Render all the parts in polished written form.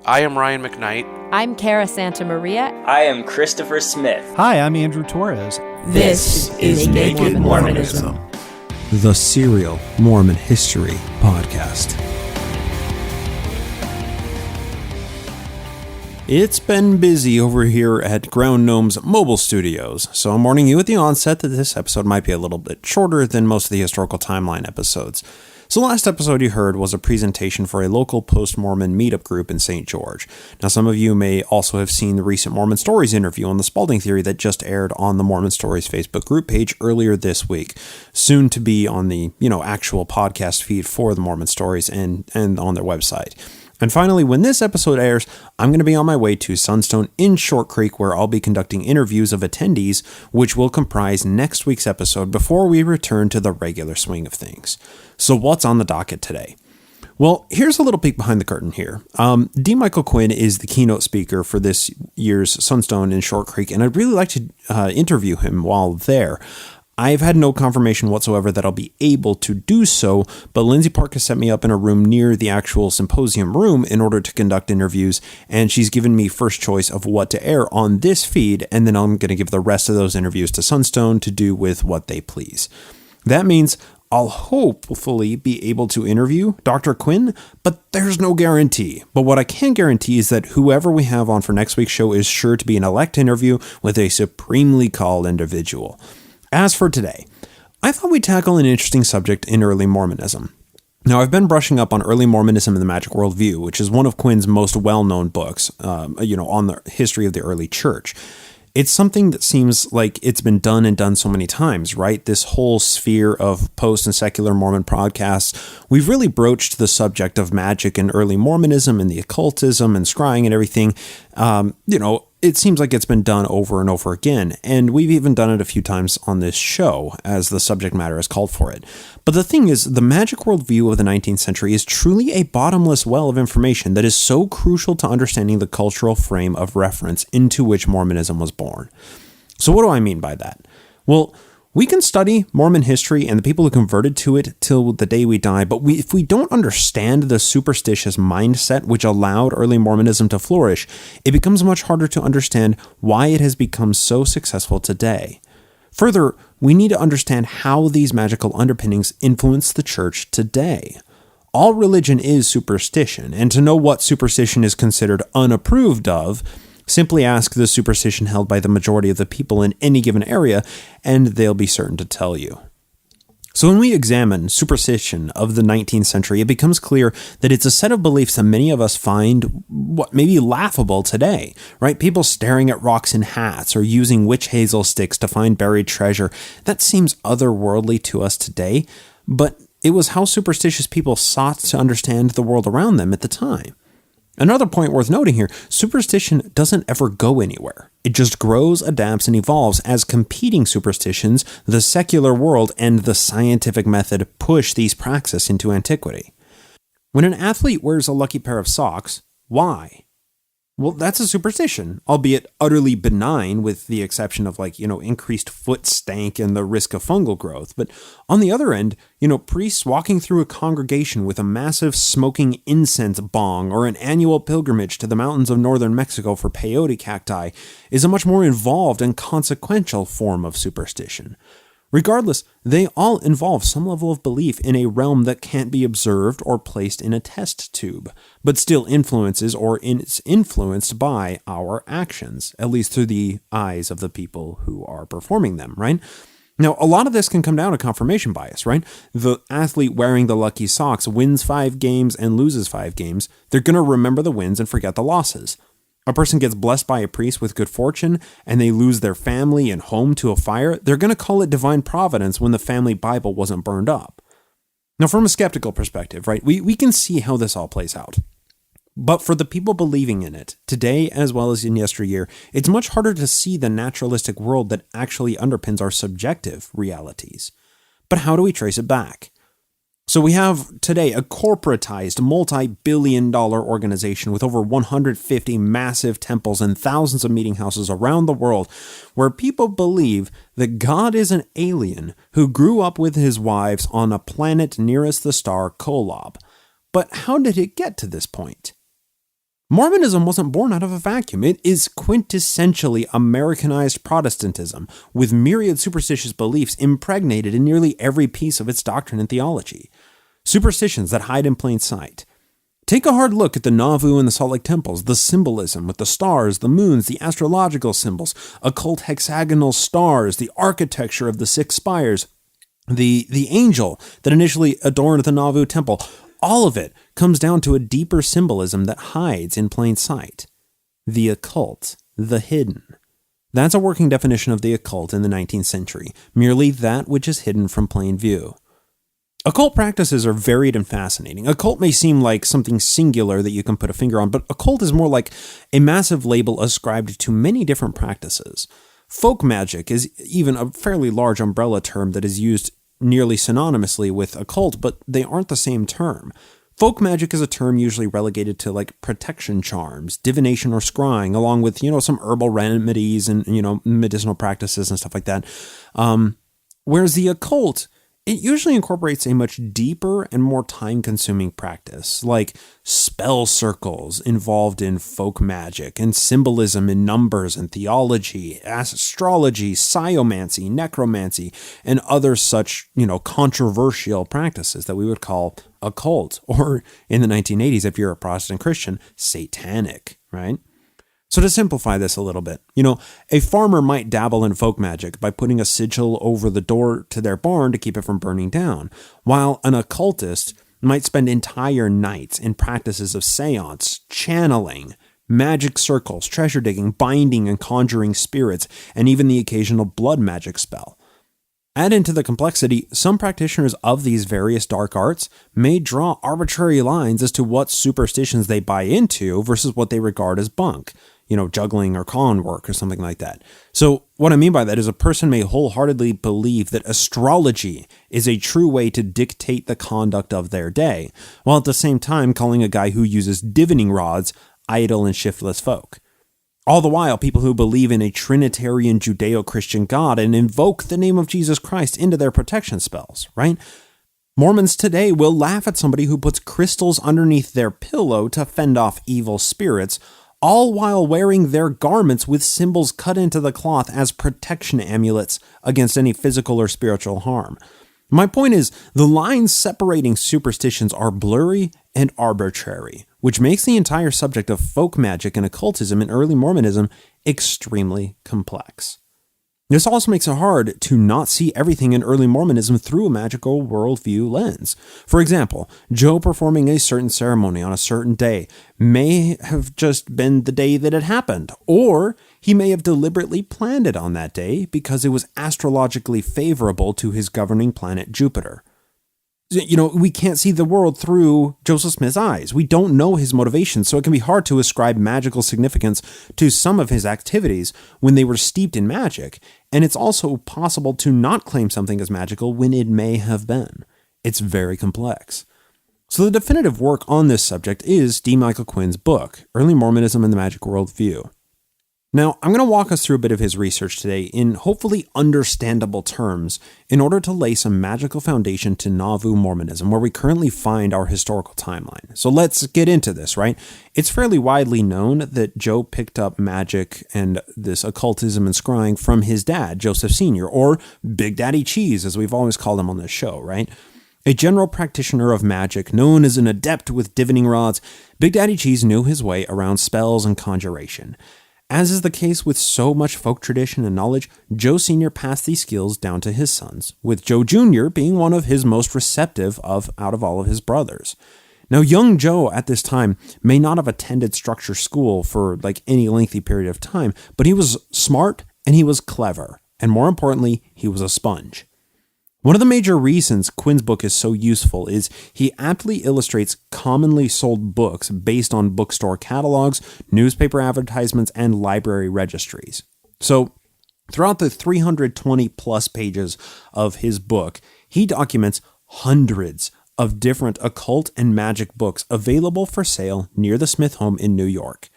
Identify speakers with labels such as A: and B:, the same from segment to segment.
A: I am Ryan McKnight.
B: I'm Cara Santamaria.
C: I am Christopher Smith.
D: Hi, I'm Andrew Torres.
E: This is Naked Mormonism,
F: the serial Mormon history podcast. It's been busy over here at Ground Gnome's mobile studios, so I'm warning you at the onset that this episode might be a little bit shorter than most of the historical timeline episodes. So last episode you heard was a presentation for a local post-Mormon meetup group in St. George. Now some of you may also have seen the recent Mormon Stories interview on the Spalding Theory that just aired on the Mormon Stories Facebook group page earlier this week, soon to be on the, actual podcast feed for the Mormon Stories and on their website. And finally, when this episode airs, I'm going to be on my way to Sunstone in Short Creek, where I'll be conducting interviews of attendees, which will comprise next week's episode before we return to the regular swing of things. So what's on the docket today? Well, here's a little peek behind the curtain here. D. Michael Quinn is the keynote speaker for this year's Sunstone in Short Creek, and I'd really like to interview him while there. I've had no confirmation whatsoever that I'll be able to do so, but Lindsay Park has set me up in a room near the actual symposium room in order to conduct interviews, and she's given me first choice of what to air on this feed, and then I'm going to give the rest of those interviews to Sunstone to do with what they please. That means I'll hopefully be able to interview Dr. Quinn, but there's no guarantee. But what I can guarantee is that whoever we have on for next week's show is sure to be an elect interview with a supremely called individual. As for today, I thought we'd tackle an interesting subject in early Mormonism. Now, I've been brushing up on early Mormonism and the Magic Worldview, which is one of Quinn's most well-known books, on the history of the early church. It's something that seems like it's been done so many times, right? This whole sphere of post and secular Mormon podcasts, we've really broached the subject of magic in early Mormonism and the occultism and scrying and everything. It seems like it's been done over and over again, and we've even done it a few times on this show as the subject matter has called for it. But the thing is, the magic worldview of the 19th century is truly a bottomless well of information that is so crucial to understanding the cultural frame of reference into which Mormonism was born. So what do I mean by that? Well, we can study Mormon history and the people who converted to it till the day we die, but if we don't understand the superstitious mindset which allowed early Mormonism to flourish, it becomes much harder to understand why it has become so successful today. Further, we need to understand how these magical underpinnings influence the church today. All religion is superstition, and to know what superstition is considered unapproved of, simply ask the superstition held by the majority of the people in any given area, and they'll be certain to tell you. So when we examine superstition of the 19th century, it becomes clear that it's a set of beliefs that many of us find what may be laughable today, right? People staring at rocks in hats or using witch hazel sticks to find buried treasure. That seems otherworldly to us today, but it was how superstitious people sought to understand the world around them at the time. Another point worth noting here, superstition doesn't ever go anywhere. It just grows, adapts, and evolves as competing superstitions, the secular world, and the scientific method push these praxis into antiquity. When an athlete wears a lucky pair of socks, why? Well, that's a superstition, albeit utterly benign with the exception of increased foot stank and the risk of fungal growth. But on the other end, priests walking through a congregation with a massive smoking incense bong or an annual pilgrimage to the mountains of northern Mexico for peyote cacti is a much more involved and consequential form of superstition. Regardless, they all involve some level of belief in a realm that can't be observed or placed in a test tube, but still influences or is influenced by our actions, at least through the eyes of the people who are performing them, right? Now, a lot of this can come down to confirmation bias, right? The athlete wearing the lucky socks wins 5 games and loses 5 games. They're going to remember the wins and forget the losses. A person gets blessed by a priest with good fortune and they lose their family and home to a fire, they're going to call it divine providence when the family Bible wasn't burned up. Now, from a skeptical perspective, right, we can see how this all plays out. But for the people believing in it, today as well as in yesteryear, it's much harder to see the naturalistic world that actually underpins our subjective realities. But how do we trace it back? So we have today a corporatized, multi-billion-dollar organization with over 150 massive temples and thousands of meeting houses around the world where people believe that God is an alien who grew up with his wives on a planet nearest the star Kolob. But how did it get to this point? Mormonism wasn't born out of a vacuum. It is quintessentially Americanized Protestantism, with myriad superstitious beliefs impregnated in nearly every piece of its doctrine and theology. Superstitions that hide in plain sight. Take a hard look at the Nauvoo and the Salt Lake temples, the symbolism with the stars, the moons, the astrological symbols, occult hexagonal stars, the architecture of the six spires, the angel that initially adorned the Nauvoo temple. All of it comes down to a deeper symbolism that hides in plain sight. The occult, the hidden. That's a working definition of the occult in the 19th century, merely that which is hidden from plain view. Occult practices are varied and fascinating. Occult may seem like something singular that you can put a finger on, but occult is more like a massive label ascribed to many different practices. Folk magic is even a fairly large umbrella term that is used nearly synonymously with occult, but they aren't the same term. Folk magic is a term usually relegated to like protection charms, divination or scrying, along with, some herbal remedies and, medicinal practices and stuff like that. Whereas the occult, it usually incorporates a much deeper and more time-consuming practice, like spell circles involved in folk magic and symbolism in numbers and theology, astrology, sciomancy, necromancy, and other such, controversial practices that we would call occult, or in the 1980s, if you're a Protestant Christian, satanic, right? So to simplify this a little bit, a farmer might dabble in folk magic by putting a sigil over the door to their barn to keep it from burning down, while an occultist might spend entire nights in practices of seance, channeling, magic circles, treasure digging, binding and conjuring spirits, and even the occasional blood magic spell. Add into the complexity, some practitioners of these various dark arts may draw arbitrary lines as to what superstitions they buy into versus what they regard as bunk. Juggling or con work or something like that. So what I mean by that is a person may wholeheartedly believe that astrology is a true way to dictate the conduct of their day, while at the same time calling a guy who uses divining rods idle and shiftless folk. All the while, people who believe in a Trinitarian Judeo-Christian God and invoke the name of Jesus Christ into their protection spells, right? Mormons today will laugh at somebody who puts crystals underneath their pillow to fend off evil spirits, all while wearing their garments with symbols cut into the cloth as protection amulets against any physical or spiritual harm. My point is, the lines separating superstitions are blurry and arbitrary, which makes the entire subject of folk magic and occultism in early Mormonism extremely complex. This also makes it hard to not see everything in early Mormonism through a magical worldview lens. For example, Joe performing a certain ceremony on a certain day may have just been the day that it happened, or he may have deliberately planned it on that day because it was astrologically favorable to his governing planet Jupiter. We can't see the world through Joseph Smith's eyes. We don't know his motivations, so it can be hard to ascribe magical significance to some of his activities when they were steeped in magic, and it's also possible to not claim something as magical when it may have been. It's very complex. So the definitive work on this subject is D. Michael Quinn's book, Early Mormonism and the Magic Worldview. Now, I'm going to walk us through a bit of his research today in hopefully understandable terms in order to lay some magical foundation to Nauvoo Mormonism, where we currently find our historical timeline. So let's get into this, right? It's fairly widely known that Joe picked up magic and this occultism and scrying from his dad, Joseph Sr., or Big Daddy Cheese, as we've always called him on this show, right? A general practitioner of magic, known as an adept with divining rods, Big Daddy Cheese knew his way around spells and conjuration. As is the case with so much folk tradition and knowledge, Joe Sr. passed these skills down to his sons, with Joe Jr. being one of his most receptive out of all of his brothers. Now, young Joe at this time may not have attended structure school for any lengthy period of time, but he was smart and he was clever, and more importantly, he was a sponge. One of the major reasons Quinn's book is so useful is he aptly illustrates commonly sold books based on bookstore catalogs, newspaper advertisements, and library registries. So, throughout the 320 plus pages of his book, he documents hundreds of different occult and magic books available for sale near the Smith home in New York.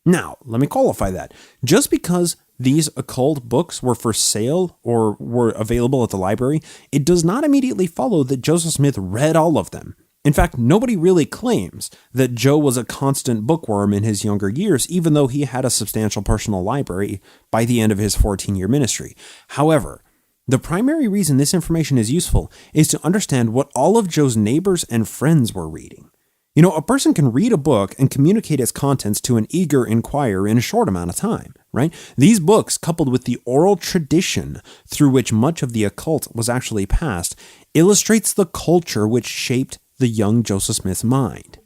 F: Now, let me qualify that. Just because these occult books were for sale or were available at the library, it does not immediately follow that Joseph Smith read all of them. In fact, nobody really claims that Joe was a constant bookworm in his younger years, even though he had a substantial personal library by the end of his 14-year ministry. However, the primary reason this information is useful is to understand what all of Joe's neighbors and friends were reading. You know, a person can read a book and communicate its contents to an eager inquirer in a short amount of time, right? These books, coupled with the oral tradition through which much of the occult was actually passed, illustrates the culture which shaped the young Joseph Smith's mind.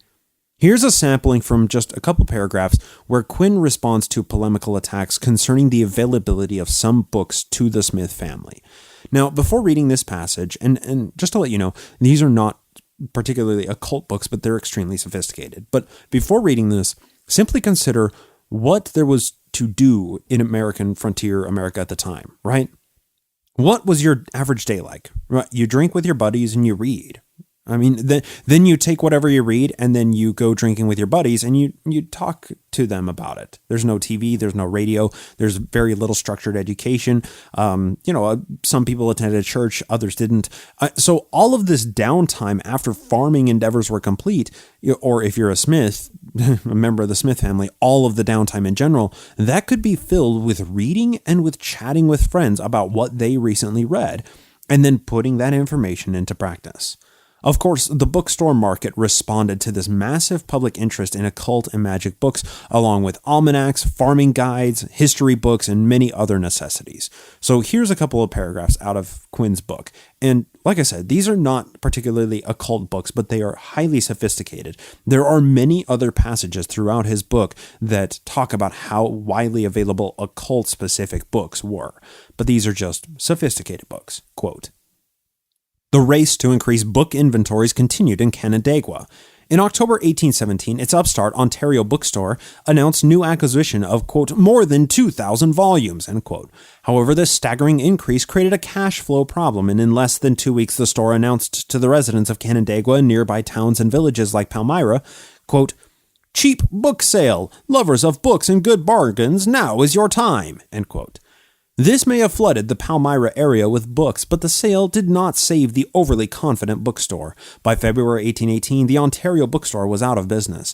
F: Here's a sampling from just a couple paragraphs where Quinn responds to polemical attacks concerning the availability of some books to the Smith family. Now, before reading this passage, and just to let you know, these are not particularly occult books, but they're extremely sophisticated. But before reading this, simply consider what there was to do in American frontier America at the time, right? What was your average day like? Right? You drink with your buddies and you read. I mean, then you take whatever you read and then you go drinking with your buddies and you talk to them about it. There's no TV, there's no radio, there's very little structured education. Some people attended church, others didn't. So all of this downtime after farming endeavors were complete, or if you're a Smith, a member of the Smith family, all of the downtime in general, that could be filled with reading and with chatting with friends about what they recently read, and then putting that information into practice. Of course, the bookstore market responded to this massive public interest in occult and magic books, along with almanacs, farming guides, history books, and many other necessities. So here's a couple of paragraphs out of Quinn's book. And like I said, these are not particularly occult books, but they are highly sophisticated. There are many other passages throughout his book that talk about how widely available occult-specific books were. But these are just sophisticated books. Quote, "The race to increase book inventories continued in Canandaigua. In October 1817, its upstart Ontario bookstore announced new acquisition of, quote, more than 2,000 volumes, end quote. However, this staggering increase created a cash flow problem, and in less than 2 weeks, the store announced to the residents of Canandaigua and nearby towns and villages like Palmyra, quote, cheap book sale. Lovers of books and good bargains, now is your time, end quote. This may have flooded the Palmyra area with books, but the sale did not save the overly confident bookstore. By February 1818, the Ontario bookstore was out of business.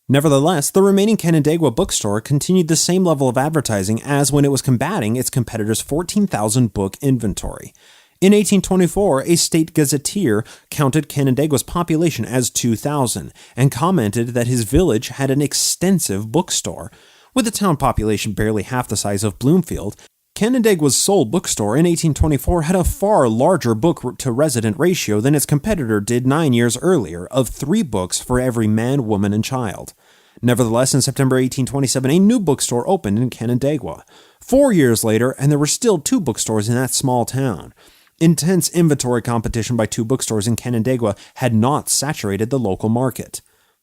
F: Nevertheless, the remaining Canandaigua bookstore continued the same level of advertising as when it was combating its competitor's 14,000 book inventory. In 1824, a state gazetteer counted Canandaigua's population as 2,000 and commented that his village had an extensive bookstore. With a town population barely half the size of Bloomfield, Canandaigua's sole bookstore in 1824 had a far larger book-to-resident ratio than its competitor did 9 years earlier, of 3 books for every man, woman, and child. Nevertheless, in September 1827, a new bookstore opened in Canandaigua. 4 years later, and there were still 2 bookstores in that small town. Intense inventory competition by 2 bookstores in Canandaigua had not saturated the local market.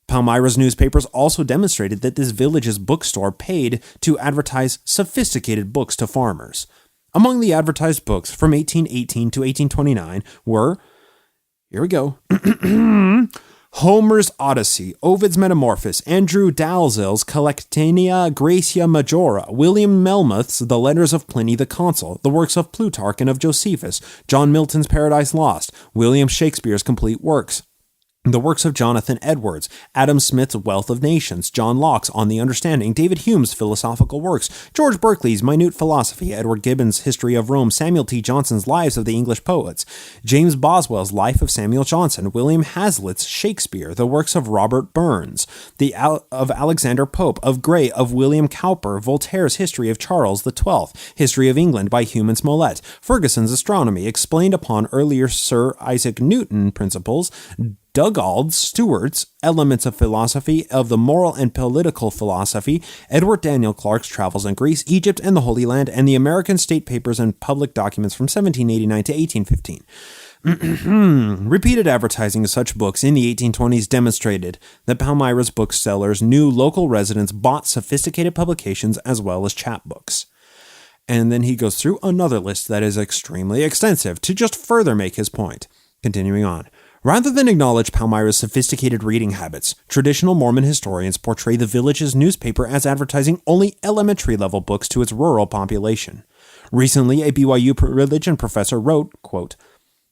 F: Palmyra's newspapers also demonstrated that this village's bookstore paid to advertise sophisticated books to farmers. Among the advertised books from 1818 to 1829 were, here we go, Homer's Odyssey, Ovid's Metamorphoses, Andrew Dalzell's Collectanea Gracia Majora, William Melmoth's The Letters of Pliny the Consul, the works of Plutarch and of Josephus, John Milton's Paradise Lost, William Shakespeare's complete works, the works of Jonathan Edwards, Adam Smith's Wealth of Nations, John Locke's On the Understanding, David Hume's Philosophical Works, George Berkeley's Minute Philosophy, Edward Gibbon's History of Rome, Samuel T. Johnson's Lives of the English Poets, James Boswell's Life of Samuel Johnson, William Hazlitt's Shakespeare, the works of Robert Burns, of Alexander Pope, of Gray, of William Cowper, Voltaire's History of Charles XII, History of England by Hume and Smollett, Ferguson's Astronomy, explained upon earlier Sir Isaac Newton principles, Dugald Stewart's Elements of Philosophy, of the Moral and Political Philosophy, Edward Daniel Clarke's Travels in Greece, Egypt and the Holy Land, and the American State Papers and Public Documents from 1789 to 1815. Repeated advertising of such books in the 1820s demonstrated that Palmyra's booksellers knew local residents bought sophisticated publications as well as chapbooks. And then he goes through another list that is extremely extensive to just further make his point. Continuing on. Rather than acknowledge Palmyra's sophisticated reading habits, traditional Mormon historians portray the village's newspaper as advertising only elementary-level books to its rural population. Recently, a BYU religion professor wrote, quote,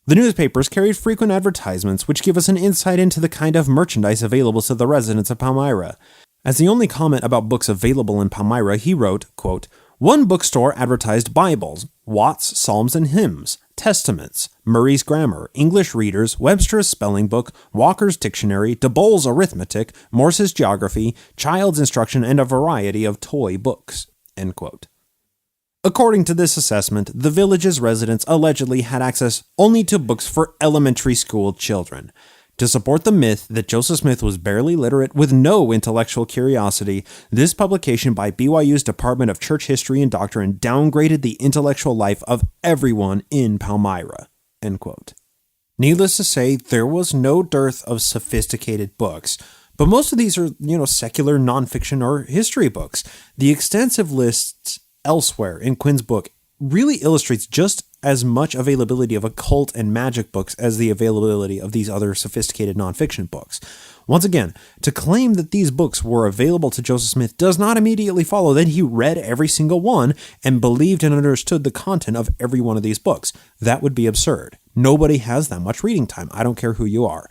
F: The newspapers carried frequent advertisements which give us an insight into the kind of merchandise available to the residents of Palmyra. As the only comment about books available in Palmyra, he wrote, quote, "One bookstore advertised Bibles, Watts' Psalms and Hymns, Testaments, Murray's Grammar, English Readers, Webster's Spelling Book, Walker's Dictionary, DeBoll's Arithmetic, Morse's Geography, Child's Instruction, and a variety of toy books." End quote. According to this assessment, the village's residents allegedly had access only to books for elementary school children. To support the myth that Joseph Smith was barely literate with no intellectual curiosity, this publication by BYU's Department of Church History and Doctrine downgraded the intellectual life of everyone in Palmyra. End quote. Needless to say, there was no dearth of sophisticated books, but most of these are, secular nonfiction or history books. The extensive lists elsewhere in Quinn's book really illustrates just as much availability of occult and magic books as the availability of these other sophisticated nonfiction books. Once again, to claim that these books were available to Joseph Smith does not immediately follow that he read every single one and believed and understood the content of every one of these books. That would be absurd. Nobody has that much reading time. I don't care who you are.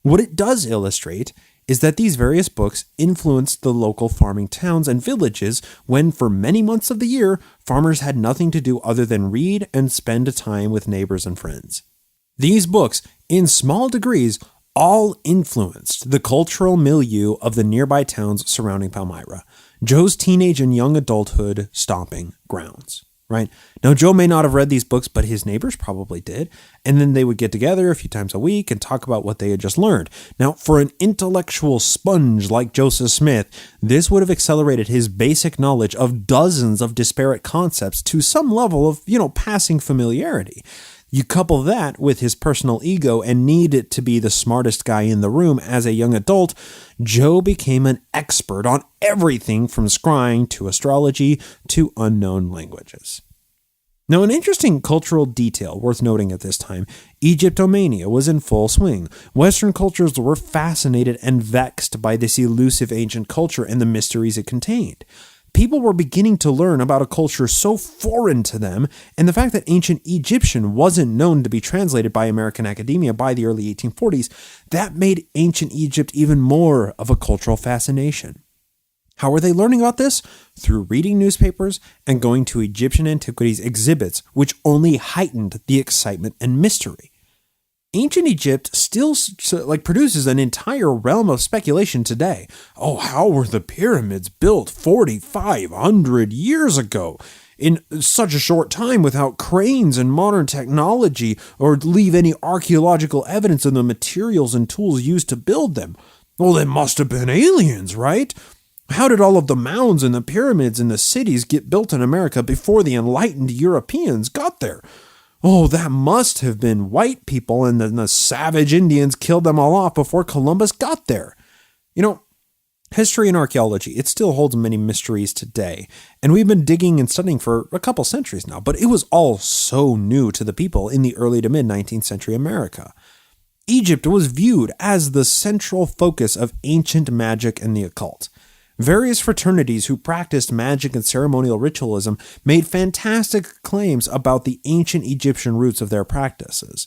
F: What it does illustrate is that these various books influenced the local farming towns and villages when, for many months of the year, farmers had nothing to do other than read and spend time with neighbors and friends. These books, in small degrees, all influenced the cultural milieu of the nearby towns surrounding Palmyra, Joe's teenage and young adulthood stomping grounds. Right? Now, Joe may not have read these books, but his neighbors probably did. And then they would get together a few times a week and talk about what they had just learned. Now, for an intellectual sponge like Joseph Smith, this would have accelerated his basic knowledge of dozens of disparate concepts to some level of, passing familiarity. You couple that with his personal ego and need to be the smartest guy in the room as a young adult, Joe became an expert on everything from scrying to astrology to unknown languages. Now, an interesting cultural detail worth noting at this time, Egyptomania was in full swing. Western cultures were fascinated and vexed by this elusive ancient culture and the mysteries it contained. People were beginning to learn about a culture so foreign to them, and the fact that ancient Egyptian wasn't known to be translated by American academia by the early 1840s, that made ancient Egypt even more of a cultural fascination. How were they learning about this? Through reading newspapers and going to Egyptian antiquities exhibits, which only heightened the excitement and mystery. Ancient Egypt still produces an entire realm of speculation today. Oh, how were the pyramids built 4,500 years ago in such a short time without cranes and modern technology, or leave any archaeological evidence of the materials and tools used to build them? Well, they must have been aliens, right? How did all of the mounds and the pyramids and the cities get built in America before the enlightened Europeans got there? Oh, that must have been white people, and then the savage Indians killed them all off before Columbus got there. History and archaeology, it still holds many mysteries today, and we've been digging and studying for a couple centuries now, but it was all so new to the people in the early to mid-19th century America. Egypt was viewed as the central focus of ancient magic and the occult. Various fraternities who practiced magic and ceremonial ritualism made fantastic claims about the ancient Egyptian roots of their practices.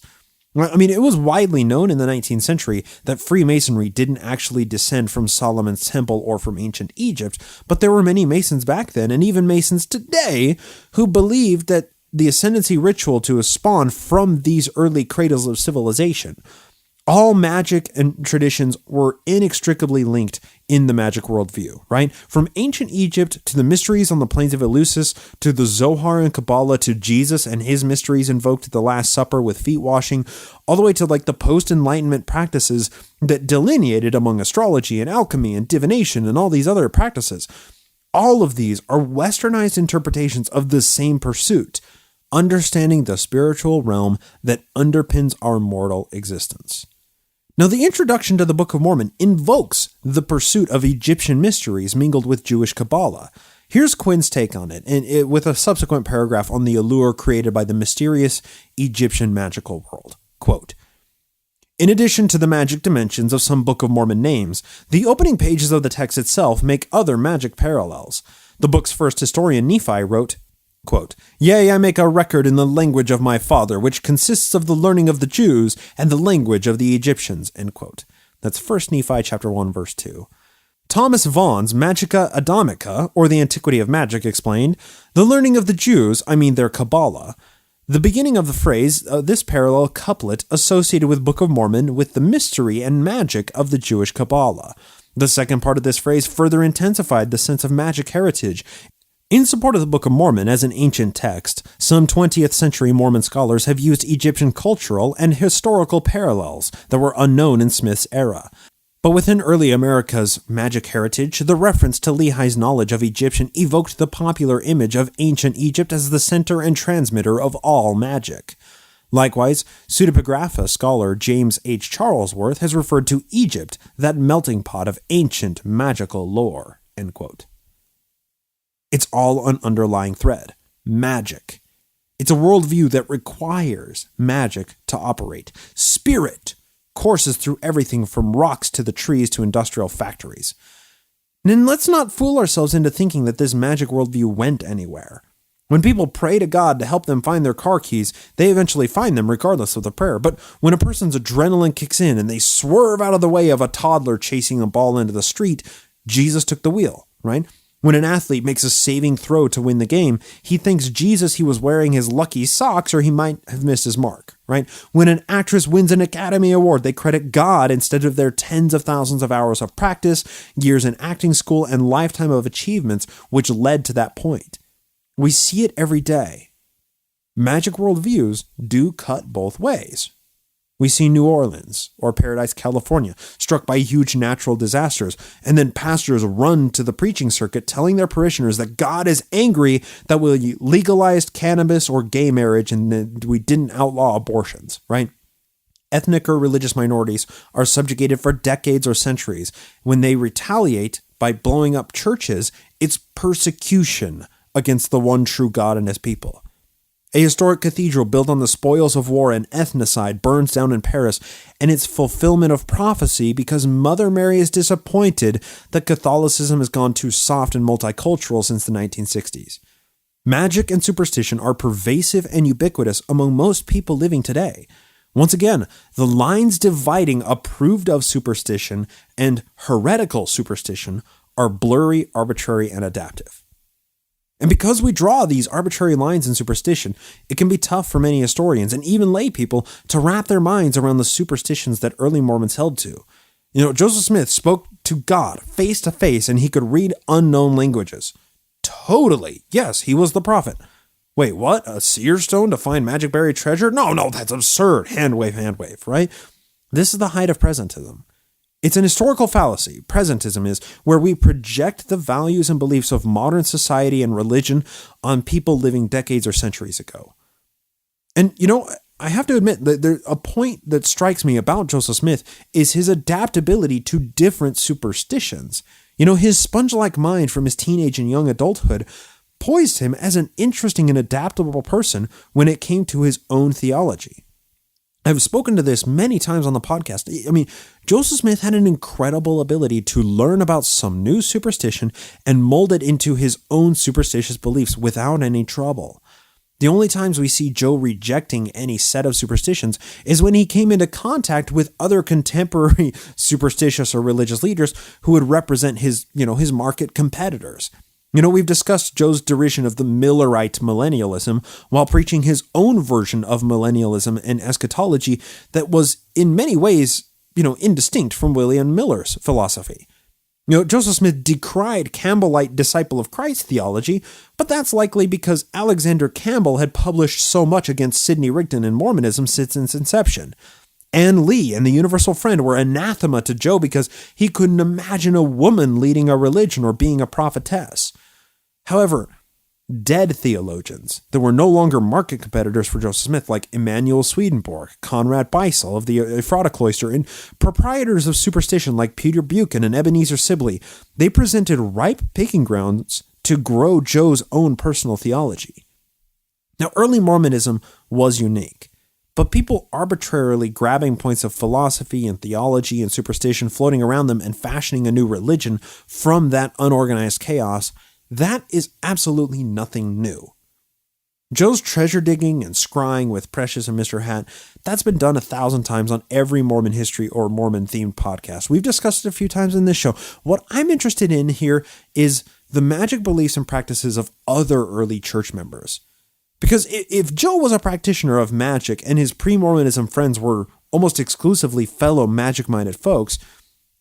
F: It was widely known in the 19th century that Freemasonry didn't actually descend from Solomon's Temple or from ancient Egypt, but there were many Masons back then, and even Masons today, who believed that the ascendancy ritual to spawn from these early cradles of civilization. All magic and traditions were inextricably linked in the magic worldview, right? From ancient Egypt to the mysteries on the plains of Eleusis, to the Zohar and Kabbalah, to Jesus and his mysteries invoked at the Last Supper with feet washing, all the way to the post-Enlightenment practices that delineated among astrology and alchemy and divination and all these other practices. All of these are westernized interpretations of the same pursuit, understanding the spiritual realm that underpins our mortal existence. Now, the introduction to the Book of Mormon invokes the pursuit of Egyptian mysteries mingled with Jewish Kabbalah. Here's Quinn's take on it, and with a subsequent paragraph on the allure created by the mysterious Egyptian magical world. Quote, "In addition to the magic dimensions of some Book of Mormon names, the opening pages of the text itself make other magic parallels. The book's first historian, Nephi, wrote, Quote, "Yea, I make a record in the language of my father, which consists of the learning of the Jews and the language of the Egyptians." End quote. That's 1 Nephi chapter 1, verse 2. Thomas Vaughan's Magica Adamica, or the Antiquity of Magic, explained, "The learning of the Jews, I mean their Kabbalah." The beginning of the phrase, this parallel couplet associated with Book of Mormon with the mystery and magic of the Jewish Kabbalah. The second part of this phrase further intensified the sense of magic heritage. In support of the Book of Mormon as an ancient text, some 20th century Mormon scholars have used Egyptian cultural and historical parallels that were unknown in Smith's era. But within early America's magic heritage, the reference to Lehi's knowledge of Egyptian evoked the popular image of ancient Egypt as the center and transmitter of all magic. Likewise, pseudepigrapha scholar James H. Charlesworth has referred to Egypt, that melting pot of ancient magical lore. End quote. It's all an underlying thread: magic. It's a worldview that requires magic to operate. Spirit courses through everything from rocks to the trees to industrial factories. And let's not fool ourselves into thinking that this magic worldview went anywhere. When people pray to God to help them find their car keys, they eventually find them regardless of the prayer. But when a person's adrenaline kicks in and they swerve out of the way of a toddler chasing a ball into the street, Jesus took the wheel, right? When an athlete makes a saving throw to win the game, he thanks Jesus he was wearing his lucky socks or he might have missed his mark, right? When an actress wins an Academy Award, they credit God instead of their tens of thousands of hours of practice, years in acting school, and lifetime of achievements which led to that point. We see it every day. Magic worldviews do cut both ways. We see New Orleans or Paradise, California, struck by huge natural disasters, and then pastors run to the preaching circuit telling their parishioners that God is angry that we legalized cannabis or gay marriage and that we didn't outlaw abortions, right? Ethnic or religious minorities are subjugated for decades or centuries. When they retaliate by blowing up churches, it's persecution against the one true God and his people. A historic cathedral built on the spoils of war and ethnocide burns down in Paris, and it's fulfillment of prophecy because Mother Mary is disappointed that Catholicism has gone too soft and multicultural since the 1960s. Magic and superstition are pervasive and ubiquitous among most people living today. Once again, the lines dividing approved of superstition and heretical superstition are blurry, arbitrary, and adaptive. And because we draw these arbitrary lines in superstition, it can be tough for many historians and even lay people to wrap their minds around the superstitions that early Mormons held to. Joseph Smith spoke to God face to face and he could read unknown languages. Totally. Yes, he was the prophet. Wait, what? A seer stone to find magic buried treasure? No, that's absurd. Hand wave, right? This is the height of presentism. It's an historical fallacy. Presentism is where we project the values and beliefs of modern society and religion on people living decades or centuries ago. And, I have to admit that a point that strikes me about Joseph Smith is his adaptability to different superstitions. His sponge-like mind from his teenage and young adulthood poised him as an interesting and adaptable person when it came to his own theology. I've spoken to this many times on the podcast. Joseph Smith had an incredible ability to learn about some new superstition and mold it into his own superstitious beliefs without any trouble. The only times we see Joe rejecting any set of superstitions is when he came into contact with other contemporary superstitious or religious leaders who would represent his market competitors. We've discussed Joe's derision of the Millerite millennialism while preaching his own version of millennialism and eschatology that was in many ways, indistinct from William Miller's philosophy. Joseph Smith decried Campbellite disciple of Christ theology, but that's likely because Alexander Campbell had published so much against Sidney Rigdon and Mormonism since its inception. Ann Lee and the Universal Friend were anathema to Joe because he couldn't imagine a woman leading a religion or being a prophetess. However, dead theologians that were no longer market competitors for Joseph Smith, like Emanuel Swedenborg, Conrad Beissel of the Ephrata Cloister, and proprietors of superstition like Peter Buchan and Ebenezer Sibley, they presented ripe picking grounds to grow Joe's own personal theology. Now, early Mormonism was unique, but people arbitrarily grabbing points of philosophy and theology and superstition, floating around them and fashioning a new religion from that unorganized chaos, that is absolutely nothing new. Joe's treasure digging and scrying with Precious and Mr. Hat, that's been done 1,000 times on every Mormon history or Mormon themed podcast. We've discussed it a few times in this show. What I'm interested in here is the magic beliefs and practices of other early church members. Because if Joe was a practitioner of magic and his pre-Mormonism friends were almost exclusively fellow magic-minded folks,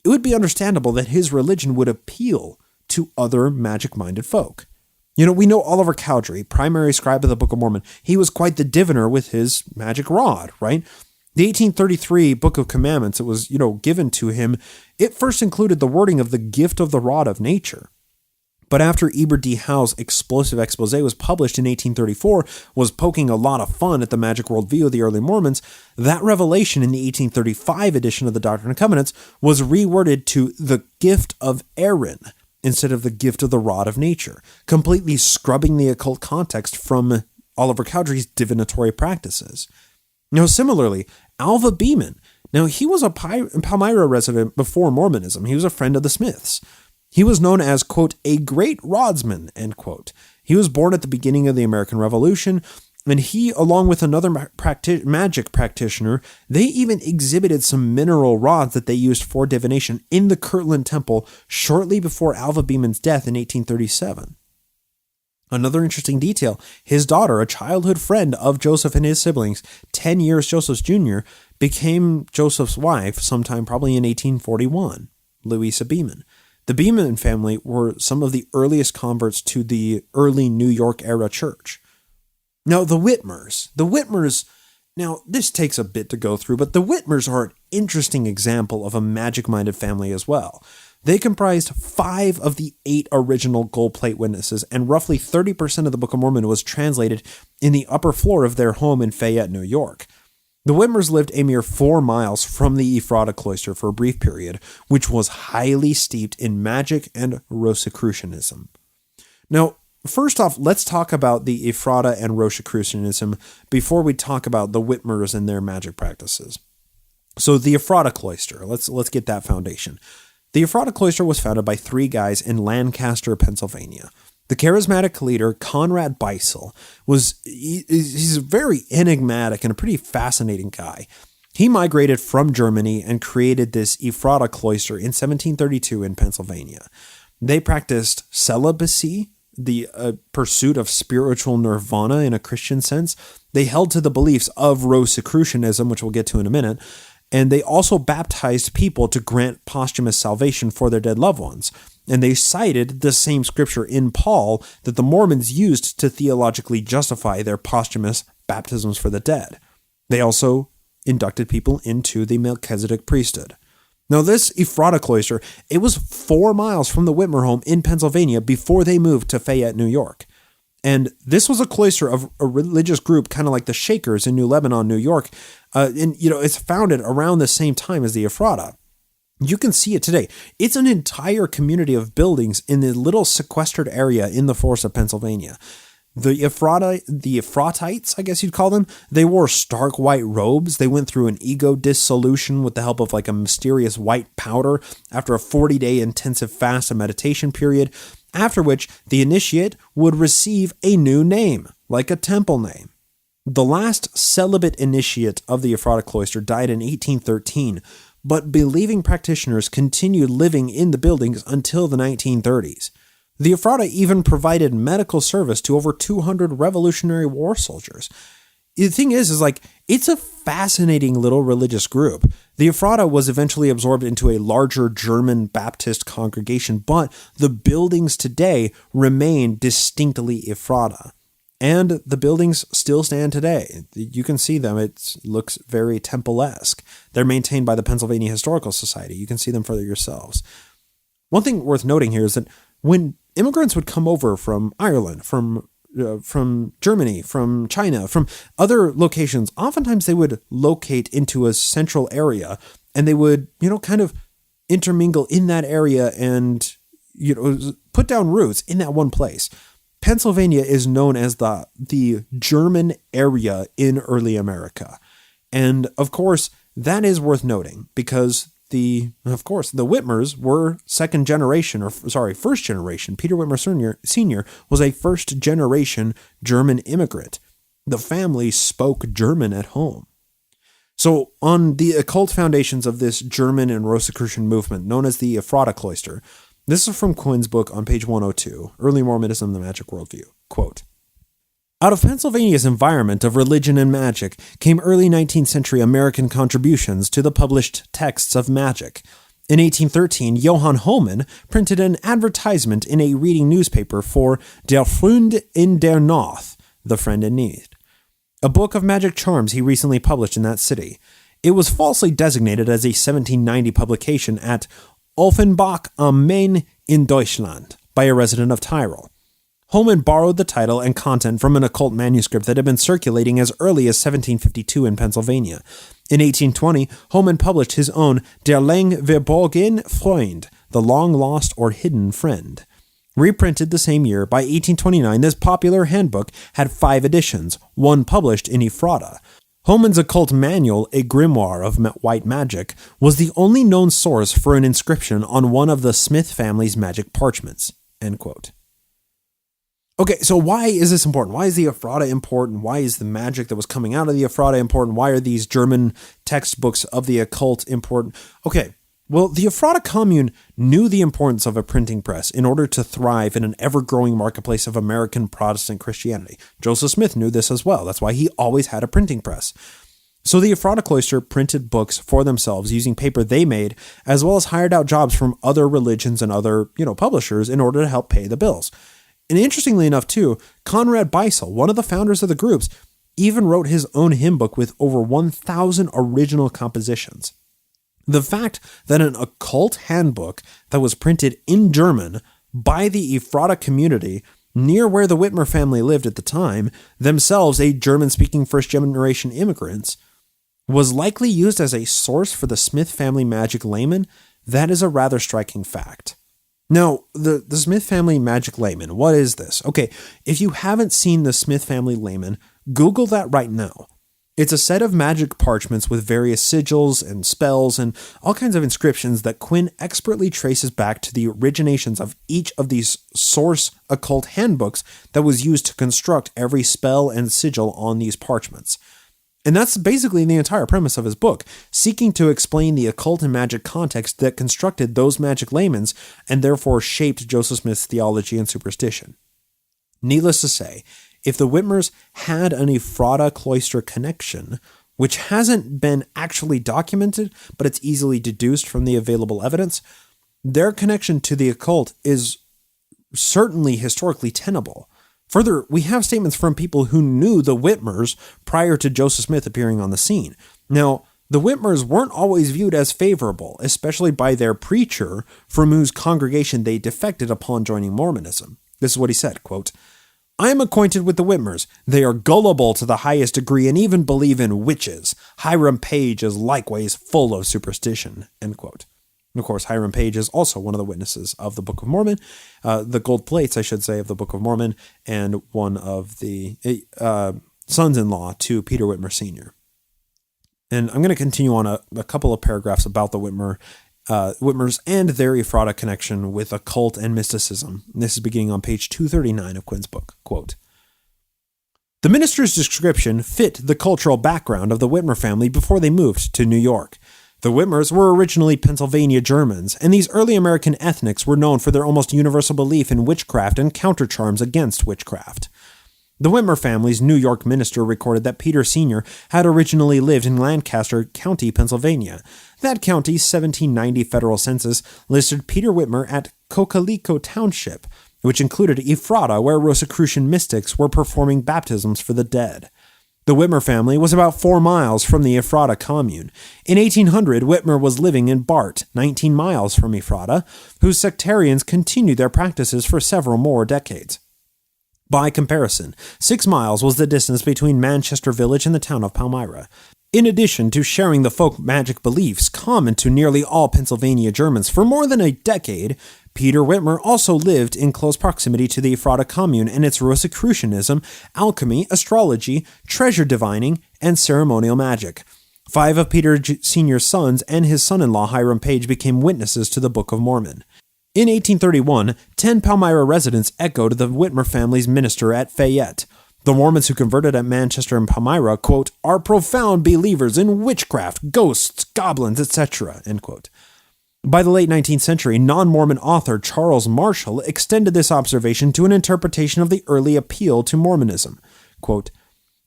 F: it would be understandable that his religion would appeal to other magic-minded folk. We know Oliver Cowdery, primary scribe of the Book of Mormon. He was quite the diviner with his magic rod, right? The 1833 Book of Commandments that was, given to him, it first included the wording of the gift of the rod of nature. But after Eber D. Howe's explosive expose was published in 1834, was poking a lot of fun at the magic worldview of the early Mormons, that revelation in the 1835 edition of the Doctrine and Covenants was reworded to the gift of Aaron, instead of the gift of the rod of nature, completely scrubbing the occult context from Oliver Cowdery's divinatory practices. Similarly, Alva Beeman. He was a Palmyra resident before Mormonism. He was a friend of the Smiths. He was known as, quote, a great rodsman, end quote. He was born at the beginning of the American Revolution, and he, along with another magic practitioner, they even exhibited some mineral rods that they used for divination in the Kirtland Temple shortly before Alva Beeman's death in 1837. Another interesting detail, his daughter, a childhood friend of Joseph and his siblings, 10 years Joseph's junior, became Joseph's wife sometime probably in 1841, Louisa Beeman. The Beeman family were some of the earliest converts to the early New York era church. Now, the Whitmers, now this takes a bit to go through, but the Whitmers are an interesting example of a magic-minded family as well. They comprised 5 of the 8 original gold plate witnesses, and roughly 30% of the Book of Mormon was translated in the upper floor of their home in Fayette, New York. The Whitmers lived a mere 4 miles from the Ephrata cloister for a brief period, which was highly steeped in magic and Rosicrucianism. Now, first off, let's talk about the Ephrata and Rosicrucianism before we talk about the Whitmers and their magic practices. So the Ephrata cloister, let's get that foundation. The Ephrata cloister was founded by 3 guys in Lancaster, Pennsylvania. The charismatic leader, Conrad Beisel, he's very enigmatic and a pretty fascinating guy. He migrated from Germany and created this Ephrata cloister in 1732 in Pennsylvania. They practiced celibacy, the pursuit of spiritual nirvana in a Christian sense. They held to the beliefs of Rosicrucianism, which we'll get to in a minute, and they also baptized people to grant posthumous salvation for their dead loved ones. And they cited the same scripture in Paul that the Mormons used to theologically justify their posthumous baptisms for the dead. They also inducted people into the Melchizedek priesthood. Now, this Ephrata cloister, it was 4 miles from the Whitmer home in Pennsylvania before they moved to Fayette, New York. And this was a cloister of a religious group, kind of like the Shakers in New Lebanon, New York. It's founded around the same time as the Ephrata. You can see it today. It's an entire community of buildings in the little sequestered area in the forests of Pennsylvania. The Ephratites, I guess you'd call them, they wore stark white robes. They went through an ego dissolution with the help of a mysterious white powder after a 40-day intensive fast and meditation period, after which the initiate would receive a new name, like a temple name. The last celibate initiate of the Ephrata cloister died in 1813, but believing practitioners continued living in the buildings until the 1930s. The Ephrata even provided medical service to over 200 Revolutionary War soldiers. The thing is it's a fascinating little religious group. The Ephrata was eventually absorbed into a larger German Baptist congregation, but the buildings today remain distinctly Ephrata. And the buildings still stand today. You can see them. It looks very temple-esque. They're maintained by the Pennsylvania Historical Society. You can see them for yourselves. One thing worth noting here is that when immigrants would come over from Ireland, from Germany, from China, from other locations, oftentimes they would locate into a central area and they would, kind of intermingle in that area and, put down roots in that one place. Pennsylvania is known as the German area in early America. And of course, that is worth noting because the Whitmers were first generation. Peter Whitmer Sr. was a first generation German immigrant. The family spoke German at home. So on the occult foundations of this German and Rosicrucian movement known as the Ephrata cloister, this is from Quinn's book on page 102, Early Mormonism, the Magic Worldview. Quote, out of Pennsylvania's environment of religion and magic came early 19th century American contributions to the published texts of magic. In 1813, Johann Holman printed an advertisement in a reading newspaper for Der Freund in der Nacht, the friend in need, a book of magic charms he recently published in that city. It was falsely designated as a 1790 publication at Offenbach am Main in Deutschland by a resident of Tyrol. Holman borrowed the title and content from an occult manuscript that had been circulating as early as 1752 in Pennsylvania. In 1820, Holman published his own Der lang verborgene Freund, the long-lost or hidden friend. Reprinted the same year, by 1829, this popular handbook had 5 editions, one published in Ephrata. Holman's occult manual, A Grimoire of White Magic, was the only known source for an inscription on one of the Smith family's magic parchments. End quote. Okay, so why is this important? Why is the Ephrata important? Why is the magic that was coming out of the Ephrata important? Why are these German textbooks of the occult important? Okay, well, the Ephrata commune knew the importance of a printing press in order to thrive in an ever-growing marketplace of American Protestant Christianity. Joseph Smith knew this as well. That's why he always had a printing press. So the Ephrata cloister printed books for themselves using paper they made, as well as hired out jobs from other religions and other, publishers in order to help pay the bills. And interestingly enough, too, Conrad Beissel, one of the founders of the groups, even wrote his own hymn book with over 1,000 original compositions. The fact that an occult handbook that was printed in German by the Ephrata community near where the Whitmer family lived at the time, themselves a German-speaking first-generation immigrants, was likely used as a source for the Smith family magic layman, that is a rather striking fact. Now, the Smith family magic layman, what is this? Okay, if you haven't seen the Smith family layman, Google that right now. It's a set of magic parchments with various sigils and spells and all kinds of inscriptions that Quinn expertly traces back to the originations of each of these source occult handbooks that was used to construct every spell and sigil on these parchments. And that's basically the entire premise of his book, seeking to explain the occult and magic context that constructed those magic laymans and therefore shaped Joseph Smith's theology and superstition. Needless to say, if the Whitmers had an Ephrata cloister connection, which hasn't been actually documented, but it's easily deduced from the available evidence, their connection to the occult is certainly historically tenable. Further, we have statements from people who knew the Whitmers prior to Joseph Smith appearing on the scene. Now, the Whitmers weren't always viewed as favorable, especially by their preacher, from whose congregation they defected upon joining Mormonism. This is what he said, quote, I am acquainted with the Whitmers. They are gullible to the highest degree and even believe in witches. Hiram Page is likewise full of superstition, end quote. And of course, Hiram Page is also one of the witnesses of the Book of Mormon, the gold plates, I should say, of the Book of Mormon, and one of the sons-in-law to Peter Whitmer Sr. And I'm going to continue on a couple of paragraphs about the Whitmers and their Ephrata connection with occult and mysticism. This is beginning on page 239 of Quinn's book. Quote, the minister's description fit the cultural background of the Whitmer family before they moved to New York. The Whitmers were originally Pennsylvania Germans, and these early American ethnics were known for their almost universal belief in witchcraft and counter-charms against witchcraft. The Whitmer family's New York minister recorded that Peter Sr. had originally lived in Lancaster County, Pennsylvania. That county's 1790 federal census listed Peter Whitmer at Cocalico Township, which included Ephrata, where Rosicrucian mystics were performing baptisms for the dead. The Whitmer family was about 4 miles from the Ephrata commune. In 1800, Whitmer was living in Bart, 19 miles from Ephrata, whose sectarians continued their practices for several more decades. By comparison, 6 miles was the distance between Manchester Village and the town of Palmyra. In addition to sharing the folk magic beliefs common to nearly all Pennsylvania Germans for more than a decade, Peter Whitmer also lived in close proximity to the Ephrata commune and its Rosicrucianism, alchemy, astrology, treasure divining, and ceremonial magic. 5 of Peter Sr.'s sons and his son-in-law Hiram Page became witnesses to the Book of Mormon. In 1831, 10 Palmyra residents echoed the Whitmer family's minister at Fayette. The Mormons who converted at Manchester and Palmyra, quote, are profound believers in witchcraft, ghosts, goblins, etc., end quote. By the late 19th century, non-Mormon author Charles Marshall extended this observation to an interpretation of the early appeal to Mormonism. Quote,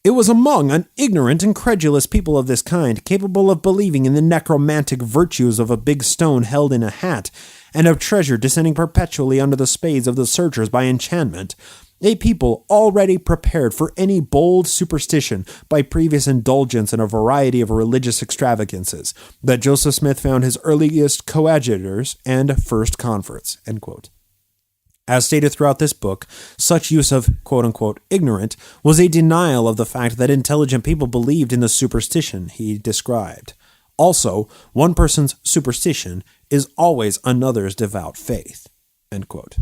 F: it was among an ignorant and credulous people of this kind, capable of believing in the necromantic virtues of a big stone held in a hat, and of treasure descending perpetually under the spades of the searchers by enchantment, a people already prepared for any bold superstition by previous indulgence in a variety of religious extravagances, that Joseph Smith found his earliest coadjutors and first converts, end quote. As stated throughout this book, such use of quote-unquote ignorant was a denial of the fact that intelligent people believed in the superstition he described. Also, one person's superstition is always another's devout faith, end quote.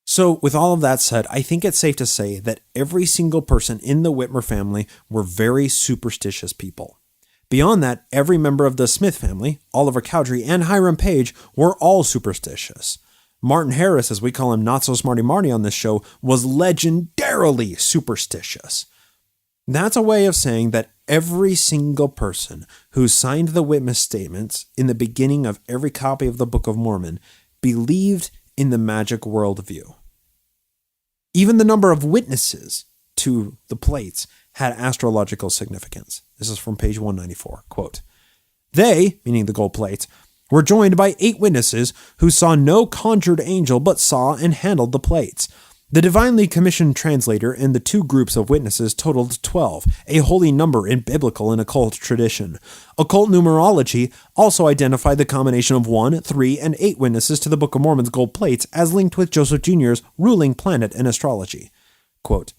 F: So, with all of that said, I think it's safe to say that every single person in the Whitmer family were very superstitious people. Beyond that, every member of the Smith family, Oliver Cowdery, and Hiram Page were all superstitious. Martin Harris, as we call him Not So Smarty Marty on this show, was legendarily superstitious. That's a way of saying that every single person who signed the witness statements in the beginning of every copy of the Book of Mormon believed in the magic worldview. Even the number of witnesses to the plates had astrological significance. This is from page 194. Quote, they, meaning the gold plates, were joined by 8 witnesses who saw no conjured angel but saw and handled the plates. The divinely commissioned translator and the 2 groups of witnesses totaled 12, a holy number in biblical and occult tradition. Occult numerology also identified the combination of 1, 3, and 8 witnesses to the Book of Mormon's gold plates as linked with Joseph Jr.'s ruling planet in astrology. Quote,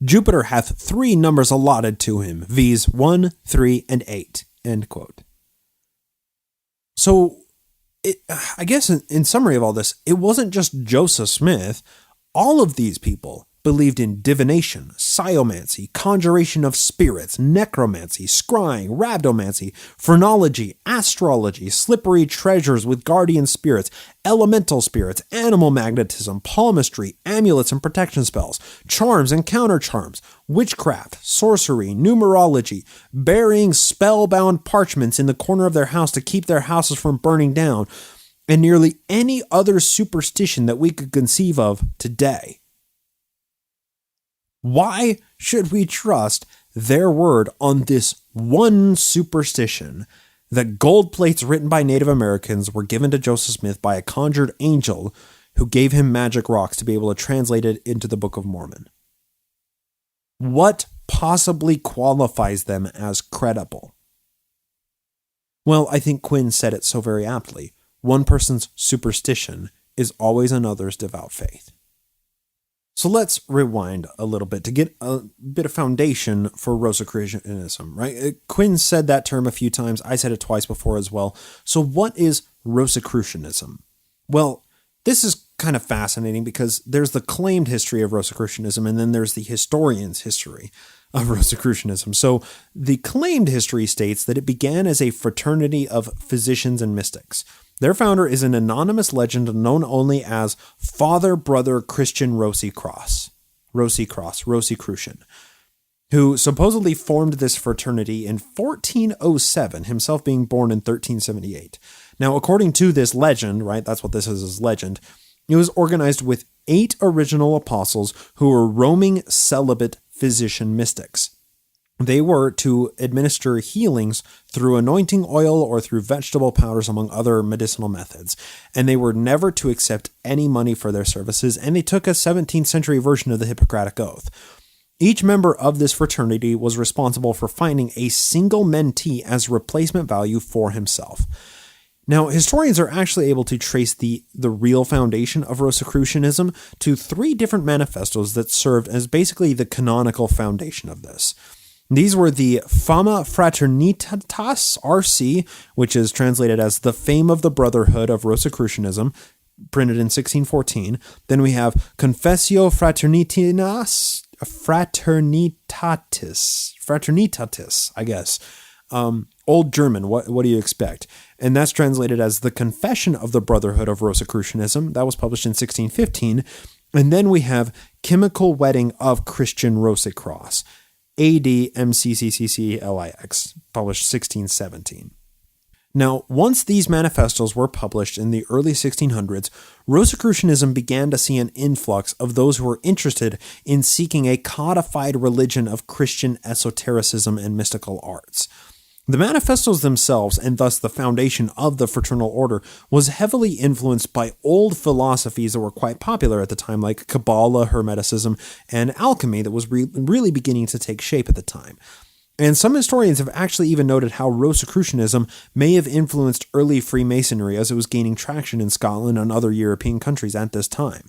F: Jupiter hath 3 numbers allotted to him, viz. 1, 3, and 8, end quote. So, I guess in summary of all this, it wasn't just Joseph Smith. All of these people believed in divination, sciomancy, conjuration of spirits, necromancy, scrying, rhabdomancy, phrenology, astrology, slippery treasures with guardian spirits, elemental spirits, animal magnetism, palmistry, amulets and protection spells, charms and counter-charms, witchcraft, sorcery, numerology, burying spellbound parchments in the corner of their house to keep their houses from burning down, and nearly any other superstition that we could conceive of today. Why should we trust their word on this one superstition that gold plates written by Native Americans were given to Joseph Smith by a conjured angel who gave him magic rocks to be able to translate it into the Book of Mormon? What possibly qualifies them as credible? Well, I think Quinn said it so very aptly. One person's superstition is always another's devout faith. So let's rewind a little bit to get a bit of foundation for Rosicrucianism, right? Quinn said that term a few times. I said it twice before as well. So what is Rosicrucianism? Well, this is kind of fascinating because there's the claimed history of Rosicrucianism and then there's the historian's history of Rosicrucianism. So the claimed history states that it began as a fraternity of physicians and mystics. Their founder is an anonymous legend known only as Father Brother Christian Rosicrucian, who supposedly formed this fraternity in 1407, himself being born in 1378. Now, according to this legend, right, that's what this is legend, it was organized with 8 original apostles who were roaming celibate physician mystics. They were to administer healings through anointing oil or through vegetable powders, among other medicinal methods. And they were never to accept any money for their services, and they took a 17th century version of the Hippocratic Oath. Each member of this fraternity was responsible for finding a single mentee as replacement value for himself. Now, historians are actually able to trace the real foundation of Rosicrucianism to 3 different manifestos that served as basically the canonical foundation of this. These were the Fama Fraternitatis RC, which is translated as the Fame of the Brotherhood of Rosicrucianism, printed in 1614. Then we have Confessio Fraternitatis fraternitatis, I guess. Old German, what do you expect? And that's translated as the Confession of the Brotherhood of Rosicrucianism. That was published in 1615. And then we have Chemical Wedding of Christian Rosicross, AD MCCCCLIX, published 1617. Now, once these manifestos were published in the early 1600s, Rosicrucianism began to see an influx of those who were interested in seeking a codified religion of Christian esotericism and mystical arts. The manifestos themselves, and thus the foundation of the fraternal order, was heavily influenced by old philosophies that were quite popular at the time, like Kabbalah, Hermeticism, and alchemy that was really beginning to take shape at the time. And some historians have actually even noted how Rosicrucianism may have influenced early Freemasonry as it was gaining traction in Scotland and other European countries at this time.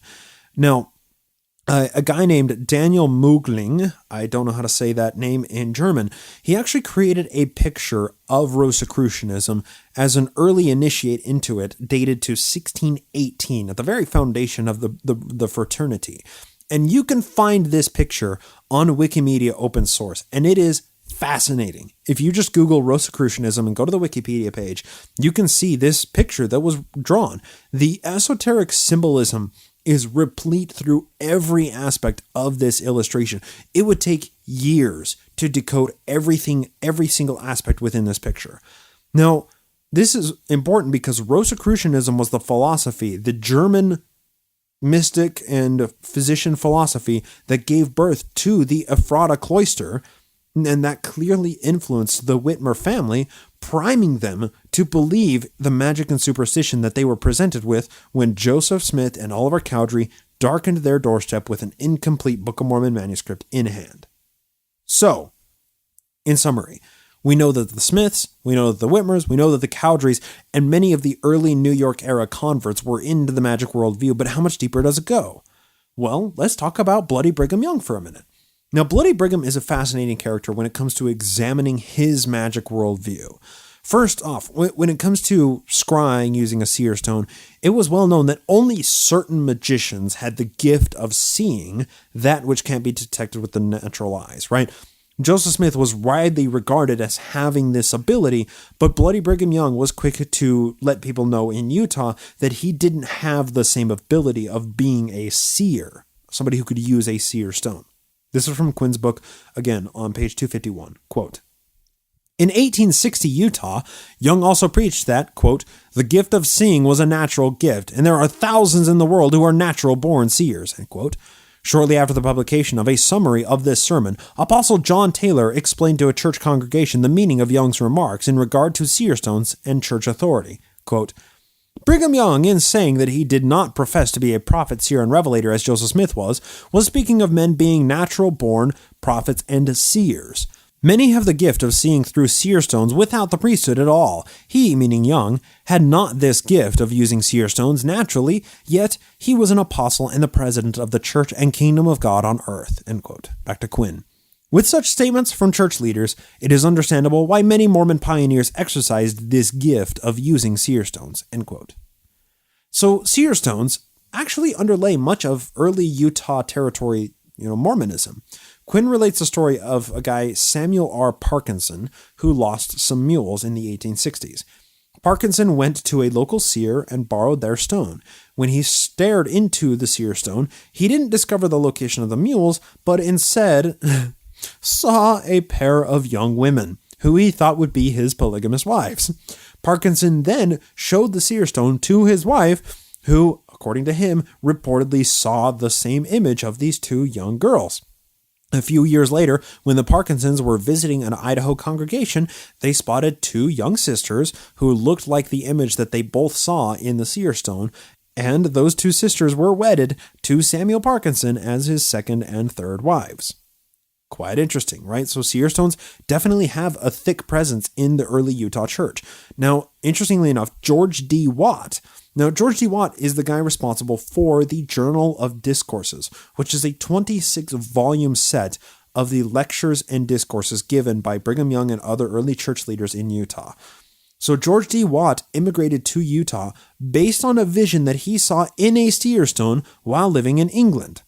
F: Now, a guy named Daniel Mögling, I don't know how to say that name in German, he actually created a picture of Rosicrucianism as an early initiate into it, dated to 1618, at the very foundation of the fraternity. And you can find this picture on Wikimedia open source, and it is fascinating. If you just Google Rosicrucianism and go to the Wikipedia page, you can see this picture that was drawn. The esoteric symbolism is replete through every aspect of this illustration. It would take years to decode everything, every single aspect within this picture. Now, this is important because Rosicrucianism was the philosophy, the German mystic and physician philosophy that gave birth to the Ephrata cloister, and that clearly influenced the Whitmer family, priming them to believe the magic and superstition that they were presented with when Joseph Smith and Oliver Cowdery darkened their doorstep with an incomplete Book of Mormon manuscript in hand. So, in summary, we know that the Smiths, we know that the Whitmers, we know that the Cowderys, and many of the early New York era converts were into the magic worldview, but how much deeper does it go? Well, let's talk about Bloody Brigham Young for a minute. Now, Bloody Brigham is a fascinating character when it comes to examining his magic worldview. First off, when it comes to scrying using a seer stone, it was well known that only certain magicians had the gift of seeing that which can't be detected with the natural eyes, right? Joseph Smith was widely regarded as having this ability, but Bloody Brigham Young was quick to let people know in Utah that he didn't have the same ability of being a seer, somebody who could use a seer stone. This is from Quinn's book, again, on page 251, quote, "In 1860 Utah, Young also preached that, quote, the gift of seeing was a natural gift, and there are thousands in the world who are natural-born seers, end quote. Shortly after the publication of a summary of this sermon, Apostle John Taylor explained to a church congregation the meaning of Young's remarks in regard to seer stones and church authority, quote, Brigham Young, in saying that he did not profess to be a prophet, seer, and revelator as Joseph Smith was speaking of men being natural-born prophets and seers. Many have the gift of seeing through seer stones without the priesthood at all. He, meaning Young, had not this gift of using seer stones naturally, yet he was an apostle and the president of the church and kingdom of God on earth." End quote. Back to Quinn. With such statements from church leaders, it is understandable why many Mormon pioneers exercised this gift of using seer stones. End quote. So seer stones actually underlay much of early Utah territory, Mormonism. Quinn relates the story of a guy, Samuel R. Parkinson, who lost some mules in the 1860s. Parkinson went to a local seer and borrowed their stone. When he stared into the seer stone, he didn't discover the location of the mules, but instead saw a pair of young women who he thought would be his polygamous wives. Parkinson then showed the seer stone to his wife, who, according to him, reportedly saw the same image of these two young girls. A few years later, when the Parkinsons were visiting an Idaho congregation, they spotted two young sisters who looked like the image that they both saw in the seer stone, and those two sisters were wedded to Samuel Parkinson as his second and third wives. Quite interesting, right? So seer stones definitely have a thick presence in the early Utah church. Now, interestingly enough, George D. Watt is the guy responsible for the Journal of Discourses, which is a 26-volume set of the lectures and discourses given by Brigham Young and other early church leaders in Utah. So George D. Watt immigrated to Utah based on a vision that he saw in a seer stone while living in England.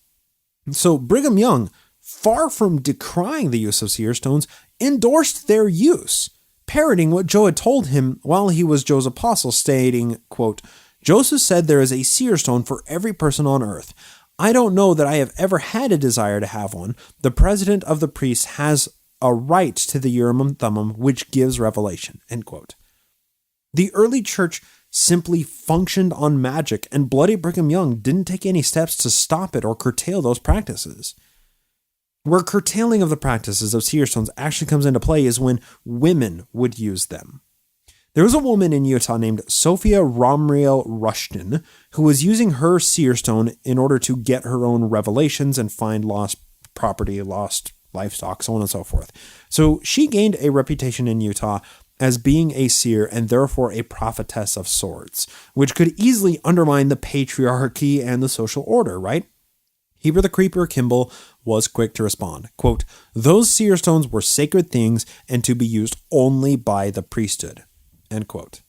F: So Brigham Young far from decrying the use of seer stones, endorsed their use, parroting what Joe had told him while he was Joe's apostle, stating, quote, "Joseph said there is a seer stone for every person on earth. I don't know that I have ever had a desire to have one. The president of the priests has a right to the Urim and Thummim, which gives revelation," end quote. The early church simply functioned on magic, and Bloody Brigham Young didn't take any steps to stop it or curtail those practices. Where curtailing of the practices of seer stones actually comes into play is when women would use them. There was a woman in Utah named Sophia Romriel Rushton who was using her seer stone in order to get her own revelations and find lost property, lost livestock, so on and so forth. So she gained a reputation in Utah as being a seer and therefore a prophetess of sorts, which could easily undermine the patriarchy and the social order, right? Heber the Creeper Kimball was quick to respond, quote, "Those seer stones were sacred things and to be used only by the priesthood," end quote.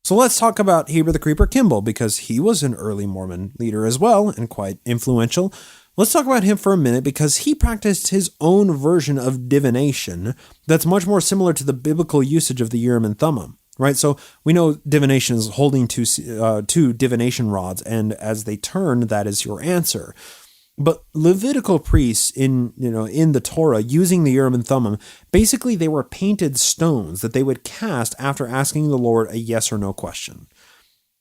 F: So let's talk about Heber the Creeper Kimball, because he was an early Mormon leader as well and quite influential. Let's talk about him for a minute because he practiced his own version of divination that's much more similar to the biblical usage of the Urim and Thummim. Right, so we know divination is holding two divination rods, and as they turn, that is your answer. But Levitical priests in the Torah, using the Urim and Thummim, basically they were painted stones that they would cast after asking the Lord a yes or no question.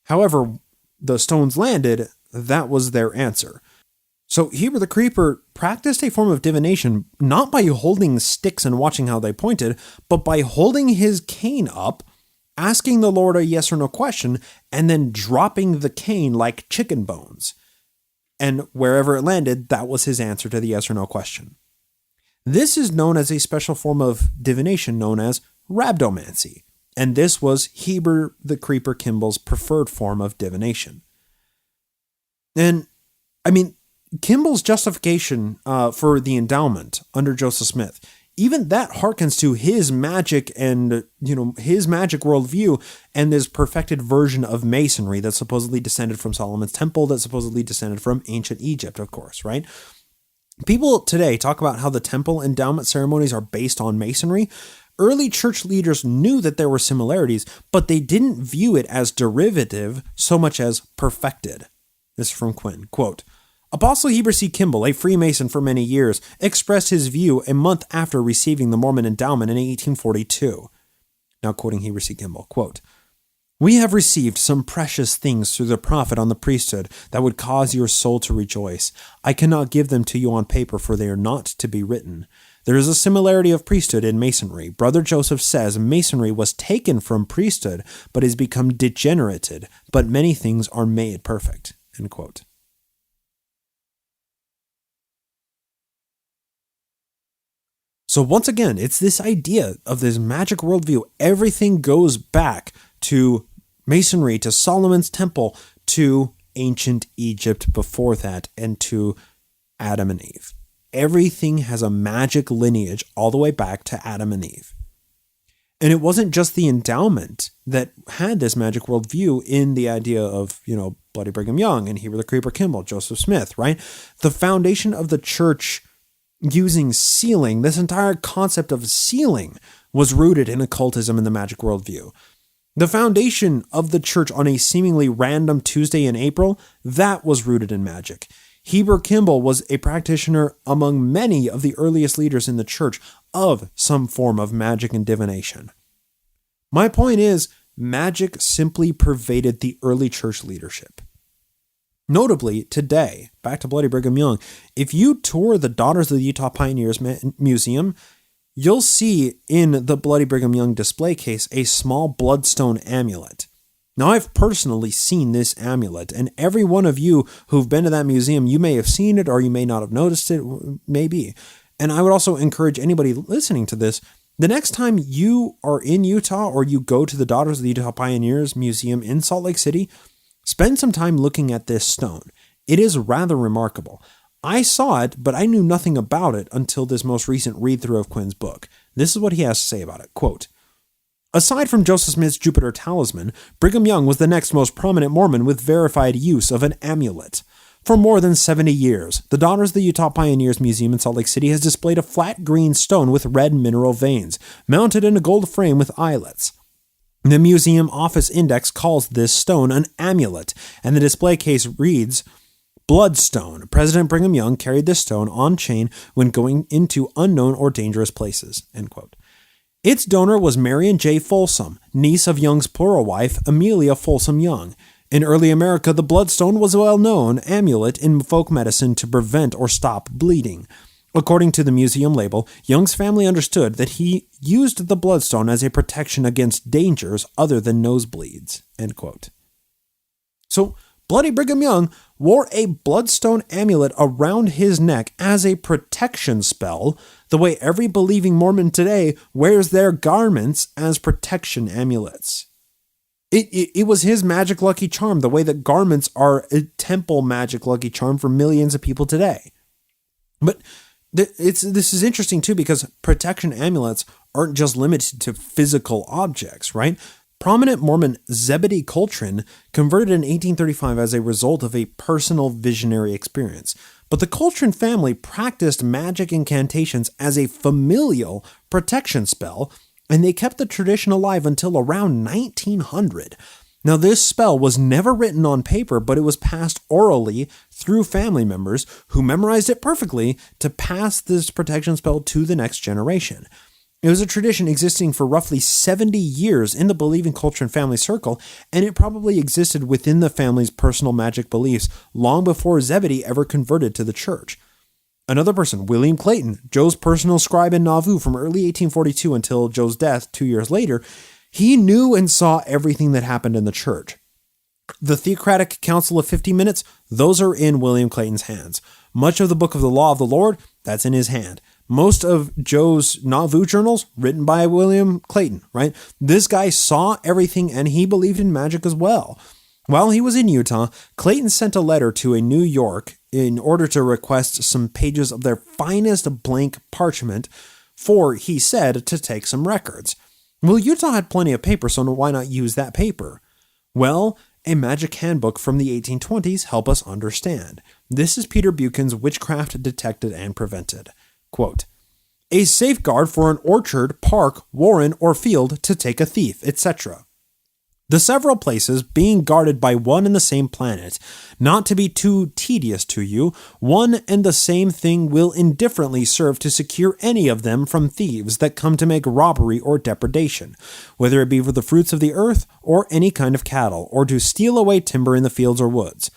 F: However, the stones landed, that was their answer. So Heber the Creeper practiced a form of divination not by holding sticks and watching how they pointed, but by holding his cane up, asking the Lord a yes or no question, and then dropping the cane like chicken bones. And wherever it landed, that was his answer to the yes or no question. This is known as a special form of divination known as rhabdomancy, and this was Heber the Creeper Kimball's preferred form of divination. And, Kimball's justification for the endowment under Joseph Smith, even that harkens to his magic and, his magic worldview and this perfected version of masonry that supposedly descended from Solomon's temple, that supposedly descended from ancient Egypt, of course, right? People today talk about how the temple endowment ceremonies are based on masonry. Early church leaders knew that there were similarities, but they didn't view it as derivative so much as perfected. This is from Quinn, quote, "Apostle Heber C. Kimball, a Freemason for many years, expressed his view a month after receiving the Mormon endowment in 1842. Now quoting Heber C. Kimball, quote, "We have received some precious things through the prophet on the priesthood that would cause your soul to rejoice. I cannot give them to you on paper, for they are not to be written. There is a similarity of priesthood in masonry. Brother Joseph says masonry was taken from priesthood, but has become degenerated, but many things are made perfect," end quote. So once again, it's this idea of this magic worldview. Everything goes back to masonry, to Solomon's temple, to ancient Egypt before that, and to Adam and Eve. Everything has a magic lineage all the way back to Adam and Eve. And it wasn't just the endowment that had this magic worldview in the idea of, Bloody Brigham Young and Heber the Creeper Kimball, Joseph Smith, right? The foundation of the church using sealing, this entire concept of sealing was rooted in occultism and the magic worldview. The foundation of the church on a seemingly random Tuesday in April, that was rooted in magic. Heber Kimball was a practitioner among many of the earliest leaders in the church of some form of magic and divination. My point is, magic simply pervaded the early church leadership. Notably, today, back to Bloody Brigham Young, if you tour the Daughters of the Utah Pioneers Museum, you'll see in the Bloody Brigham Young display case a small bloodstone amulet. Now, I've personally seen this amulet, and every one of you who've been to that museum, you may have seen it or you may not have noticed it, maybe. And I would also encourage anybody listening to this, the next time you are in Utah or you go to the Daughters of the Utah Pioneers Museum in Salt Lake City, spend some time looking at this stone. It is rather remarkable. I saw it, but I knew nothing about it until this most recent read-through of Quinn's book. This is what he has to say about it. Quote, "Aside from Joseph Smith's Jupiter talisman, Brigham Young was the next most prominent Mormon with verified use of an amulet. For more than 70 years, the Daughters of the Utah Pioneers Museum in Salt Lake City has displayed a flat green stone with red mineral veins, mounted in a gold frame with eyelets. The museum office index calls this stone an amulet, and the display case reads, Bloodstone. President Brigham Young carried this stone on chain when going into unknown or dangerous places. End quote. Its donor was Marion J. Folsom, niece of Young's plural wife, Amelia Folsom Young. In early America, the bloodstone was a well-known amulet in folk medicine to prevent or stop bleeding. According to the museum label, Young's family understood that he used the bloodstone as a protection against dangers other than nosebleeds. End quote. So, Bloody Brigham Young wore a bloodstone amulet around his neck as a protection spell, the way every believing Mormon today wears their garments as protection amulets. It was his magic lucky charm, the way that garments are a temple magic lucky charm for millions of people today. But this is interesting too, because protection amulets aren't just limited to physical objects, right? Prominent Mormon Zebedee Coltrane converted in 1835 as a result of a personal visionary experience. But the Coltrane family practiced magic incantations as a familial protection spell, and they kept the tradition alive until around 1900. Now, this spell was never written on paper, but it was passed orally through family members who memorized it perfectly to pass this protection spell to the next generation. It was a tradition existing for roughly 70 years in the believing Coltrane family circle, and it probably existed within the family's personal magic beliefs long before Zebedee ever converted to the church. Another person, William Clayton, Joe's personal scribe in Nauvoo from early 1842 until Joe's death 2 years later, he knew and saw everything that happened in the church. The Theocratic Council of 50 Minutes, those are in William Clayton's hands. Much of the Book of the Law of the Lord, that's in his hand. Most of Joe's Nauvoo journals, written by William Clayton, right? This guy saw everything and he believed in magic as well. While he was in Utah, Clayton sent a letter to New York in order to request some pages of their finest blank parchment for, he said, to take some records. Well, Utah had plenty of paper, so why not use that paper? Well, a magic handbook from the 1820s help us understand. This is Peter Buchan's Witchcraft Detected and Prevented. Quote, a safeguard for an orchard, park, warren, or field to take a thief, etc. The several places being guarded by one and the same planet, not to be too tedious to you, one and the same thing will indifferently serve to secure any of them from thieves that come to make robbery or depredation, whether it be for the fruits of the earth or any kind of cattle, or to steal away timber in the fields or woods.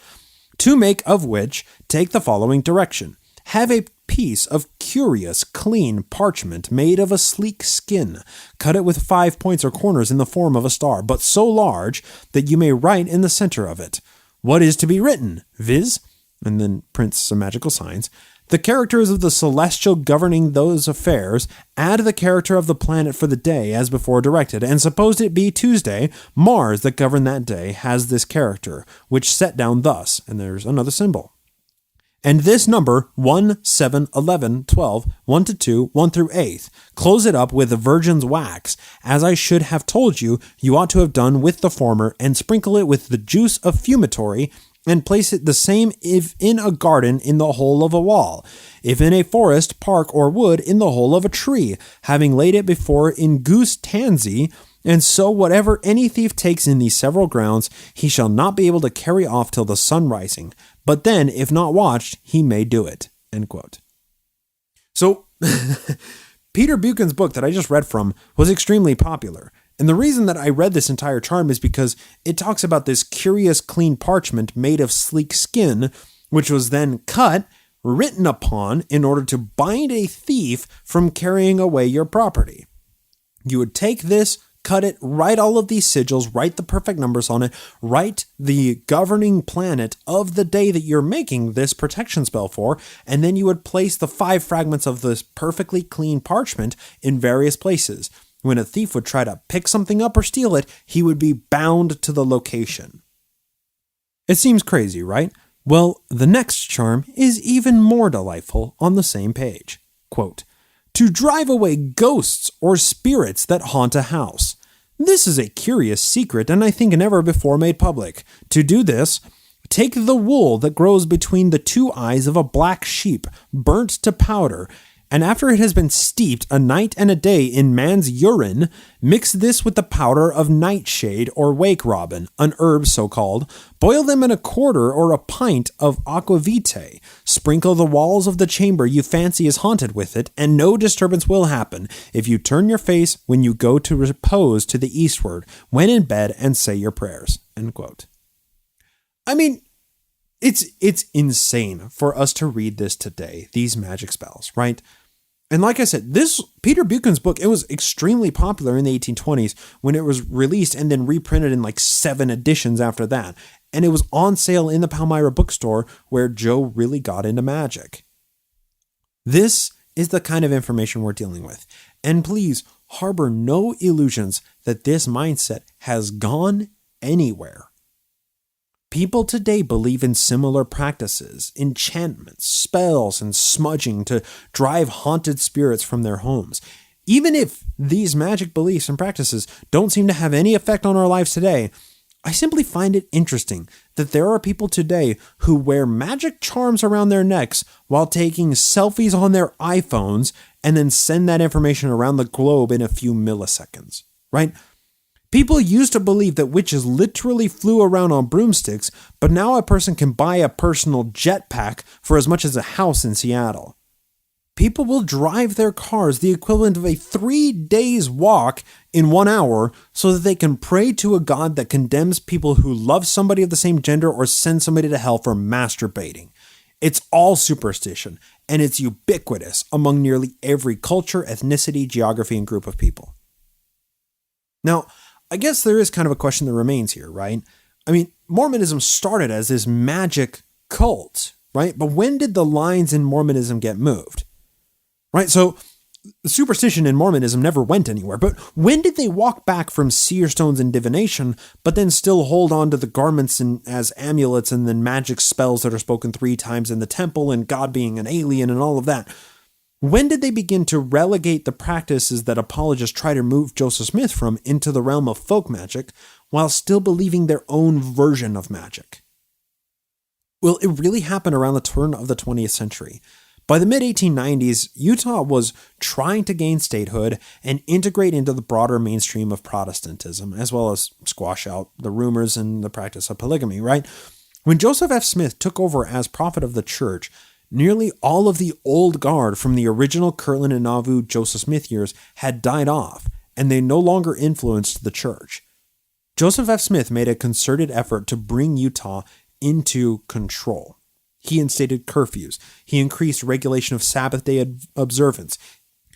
F: To make of which, take the following direction. Have a piece of curious, clean parchment made of a sleek skin. Cut it with 5 points or corners in the form of a star, but so large that you may write in the center of it. What is to be written? Viz., and then prints some magical signs, the characters of the celestial governing those affairs, add the character of the planet for the day as before directed, and suppose it be Tuesday, Mars that governed that day has this character, which set down thus, and there's another symbol. And this number, 1, 7, 11, 12, 1 to 2, 1 through 8th, close it up with the virgin's wax, as I should have told you, you ought to have done with the former, and sprinkle it with the juice of fumitory, and place it the same if in a garden in the hole of a wall, if in a forest, park, or wood in the hole of a tree, having laid it before in goose tansy, and so whatever any thief takes in these several grounds, he shall not be able to carry off till the sun rising. But then, if not watched, he may do it. End quote. So, Peter Buchan's book that I just read from was extremely popular. And the reason that I read this entire charm is because it talks about this curious clean parchment made of sleek skin, which was then cut, written upon in order to bind a thief from carrying away your property. You would take this, cut it, write all of these sigils, write the perfect numbers on it, write the governing planet of the day that you're making this protection spell for, and then you would place the 5 fragments of this perfectly clean parchment in various places. When a thief would try to pick something up or steal it, he would be bound to the location. It seems crazy, right? Well, the next charm is even more delightful on the same page. Quote, to drive away ghosts or spirits that haunt a house. This is a curious secret and I think never before made public. To do this, Take the wool that grows between the two eyes of a black sheep, burnt to powder, and after it has been steeped a night and a day in man's urine, mix this with the powder of nightshade or wake robin, an herb so called, boil them in a quarter or a pint of aquavitae, sprinkle the walls of the chamber you fancy is haunted with it, and no disturbance will happen if you turn your face when you go to repose to the eastward, when in bed, and say your prayers. End quote. I mean, it's insane for us to read this today, these magic spells, right? And like I said, this Peter Buchan's book, it was extremely popular in the 1820s when it was released and then reprinted in like 7 editions after that. And it was on sale in the Palmyra bookstore where Joe really got into magic. This is the kind of information we're dealing with. And please harbor no illusions that this mindset has gone anywhere. People today believe in similar practices, enchantments, spells, and smudging to drive haunted spirits from their homes. Even if these magic beliefs and practices don't seem to have any effect on our lives today, I simply find it interesting that there are people today who wear magic charms around their necks while taking selfies on their iPhones and then send that information around the globe in a few milliseconds, right? People used to believe that witches literally flew around on broomsticks, but now a person can buy a personal jetpack for as much as a house in Seattle. People will drive their cars the equivalent of a 3 days walk in 1 hour so that they can pray to a god that condemns people who love somebody of the same gender or send somebody to hell for masturbating. It's all superstition, and it's ubiquitous among nearly every culture, ethnicity, geography, and group of people. Now, I guess there is kind of a question that remains here, right? I mean, Mormonism started as this magic cult, right? But when did the lines in Mormonism get moved? Right? So superstition in Mormonism never went anywhere, but when did they walk back from seer stones and divination, but then still hold on to the garments as amulets and then magic spells that are spoken 3 times in the temple and God being an alien and all of that? When did they begin to relegate the practices that apologists try to move Joseph Smith from into the realm of folk magic while still believing their own version of magic? Well, it really happened around the turn of the 20th century. By the mid-1890s, Utah was trying to gain statehood and integrate into the broader mainstream of Protestantism, as well as squash out the rumors and the practice of polygamy, right? When Joseph F. Smith took over as prophet of the church, nearly all of the old guard from the original Kirtland and Nauvoo Joseph Smith years had died off, and they no longer influenced the church. Joseph F. Smith made a concerted effort to bring Utah into control. He instated curfews. He increased regulation of Sabbath day observance.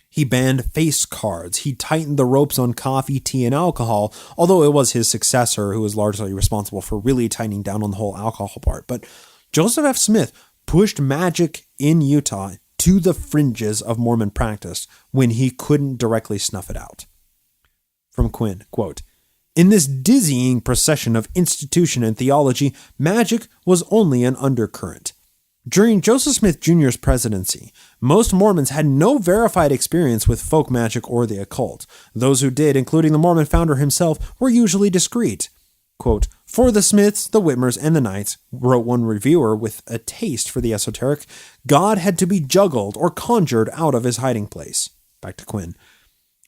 F: He banned face cards. He tightened the ropes on coffee, tea, and alcohol, although it was his successor who was largely responsible for really tightening down on the whole alcohol part. But Joseph F. Smith pushed magic in Utah to the fringes of Mormon practice when he couldn't directly snuff it out. From Quinn, quote, "In this dizzying procession of institution and theology, magic was only an undercurrent. During Joseph Smith Jr.'s presidency, most Mormons had no verified experience with folk magic or the occult. Those who did, including the Mormon founder himself, were usually discreet. Quote, for the Smiths, the Whitmers, and the Knights, wrote one reviewer with a taste for the esoteric, God had to be juggled or conjured out of his hiding place." Back to Quinn.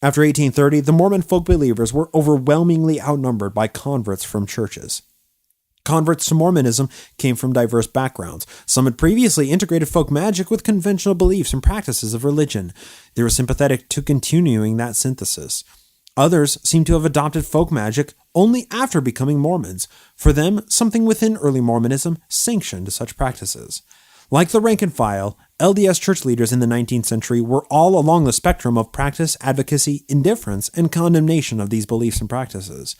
F: After 1830, the Mormon folk believers were overwhelmingly outnumbered by converts from churches. Converts to Mormonism came from diverse backgrounds. Some had previously integrated folk magic with conventional beliefs and practices of religion. They were sympathetic to continuing that synthesis. Others seem to have adopted folk magic only after becoming Mormons. For them, something within early Mormonism sanctioned such practices. Like the rank and file, LDS church leaders in the 19th century were all along the spectrum of practice, advocacy, indifference, and condemnation of these beliefs and practices.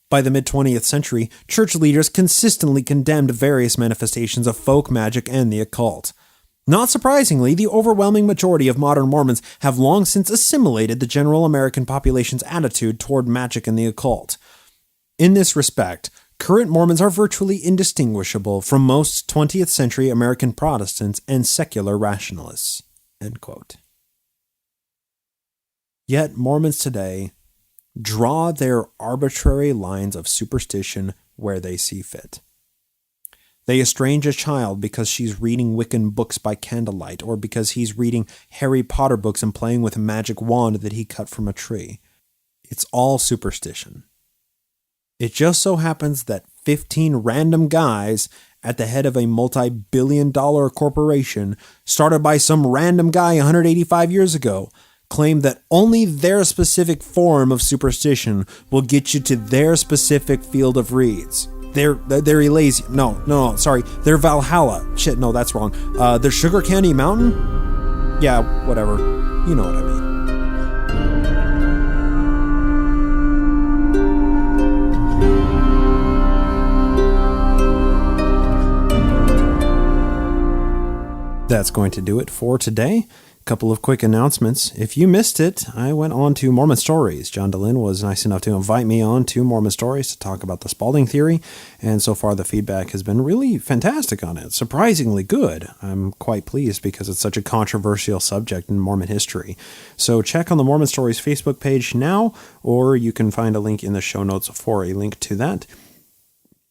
F: By the mid-20th century, church leaders consistently condemned various manifestations of folk magic and the occult. Not surprisingly, the overwhelming majority of modern Mormons have long since assimilated the general American population's attitude toward magic and the occult. In this respect, current Mormons are virtually indistinguishable from most 20th century American Protestants and secular rationalists. End quote. Yet Mormons today draw their arbitrary lines of superstition where they see fit. They estrange a child because she's reading Wiccan books by candlelight, or because he's reading Harry Potter books and playing with a magic wand that he cut from a tree. It's all superstition. It just so happens that 15 random guys at the head of a multi-billion-dollar corporation, started by some random guy 185 years ago, claim that only their specific form of superstition will get you to their specific field of reeds. They're Elysium. No, sorry. They're Valhalla. Shit, no, that's wrong. They're Sugar Candy Mountain? Yeah, whatever. You know what I mean. That's going to do it for today. A couple of quick announcements. If you missed it, I went on to Mormon Stories. John DeLynn was nice enough to invite me on to Mormon Stories to talk about the Spalding Theory, and so far the feedback has been really fantastic on it. Surprisingly good. I'm quite pleased because it's such a controversial subject in Mormon history. So check on the Mormon Stories Facebook page now, or you can find a link in the show notes for a link to that.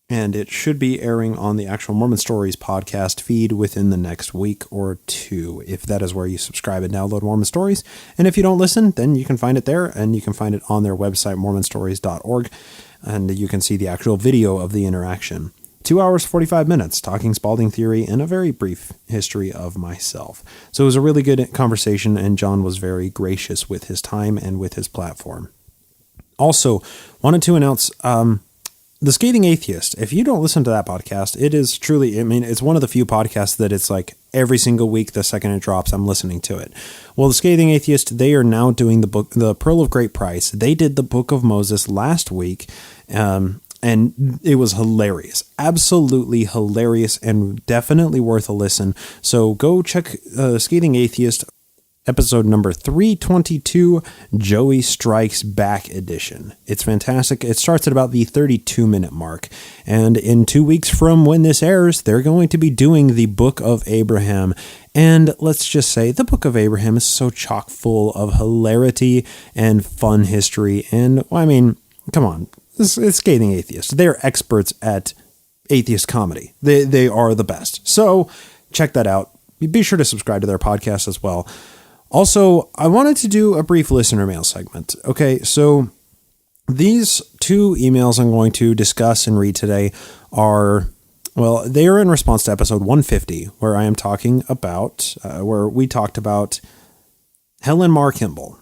F: And it should be airing on the actual Mormon Stories podcast feed within the next week or two, if that is where you subscribe and download Mormon Stories. And if you don't listen, then you can find it there, and you can find it on their website, mormonstories.org, and you can see the actual video of the interaction. 2 hours, 45 minutes, talking Spalding Theory and a very brief history of myself. So it was a really good conversation, and John was very gracious with his time and with his platform. Also, wanted to announce... The Scathing Atheist, if you don't listen to that podcast, it is truly, it's one of the few podcasts that it's like every single week, the second it drops, I'm listening to it. Well, The Scathing Atheist, they are now doing the book, The Pearl of Great Price. They did the Book of Moses last week, and it was hilarious. Absolutely hilarious and definitely worth a listen. So go check Scathing Atheist. Episode number 322, Joey Strikes Back edition. It's fantastic. It starts at about the 32-minute mark. And in 2 weeks from when this airs, they're going to be doing the Book of Abraham. And let's just say the Book of Abraham is so chock full of hilarity and fun history. And, come on. It's Scathing Atheist. They're experts at atheist comedy. They are the best. So check that out. Be sure to subscribe to their podcast as well. Also, I wanted to do a brief listener mail segment. Okay, so these two emails I'm going to discuss and read today are, they are in response to episode 150, where I am talking about, where we talked about Helen Mar Kimball,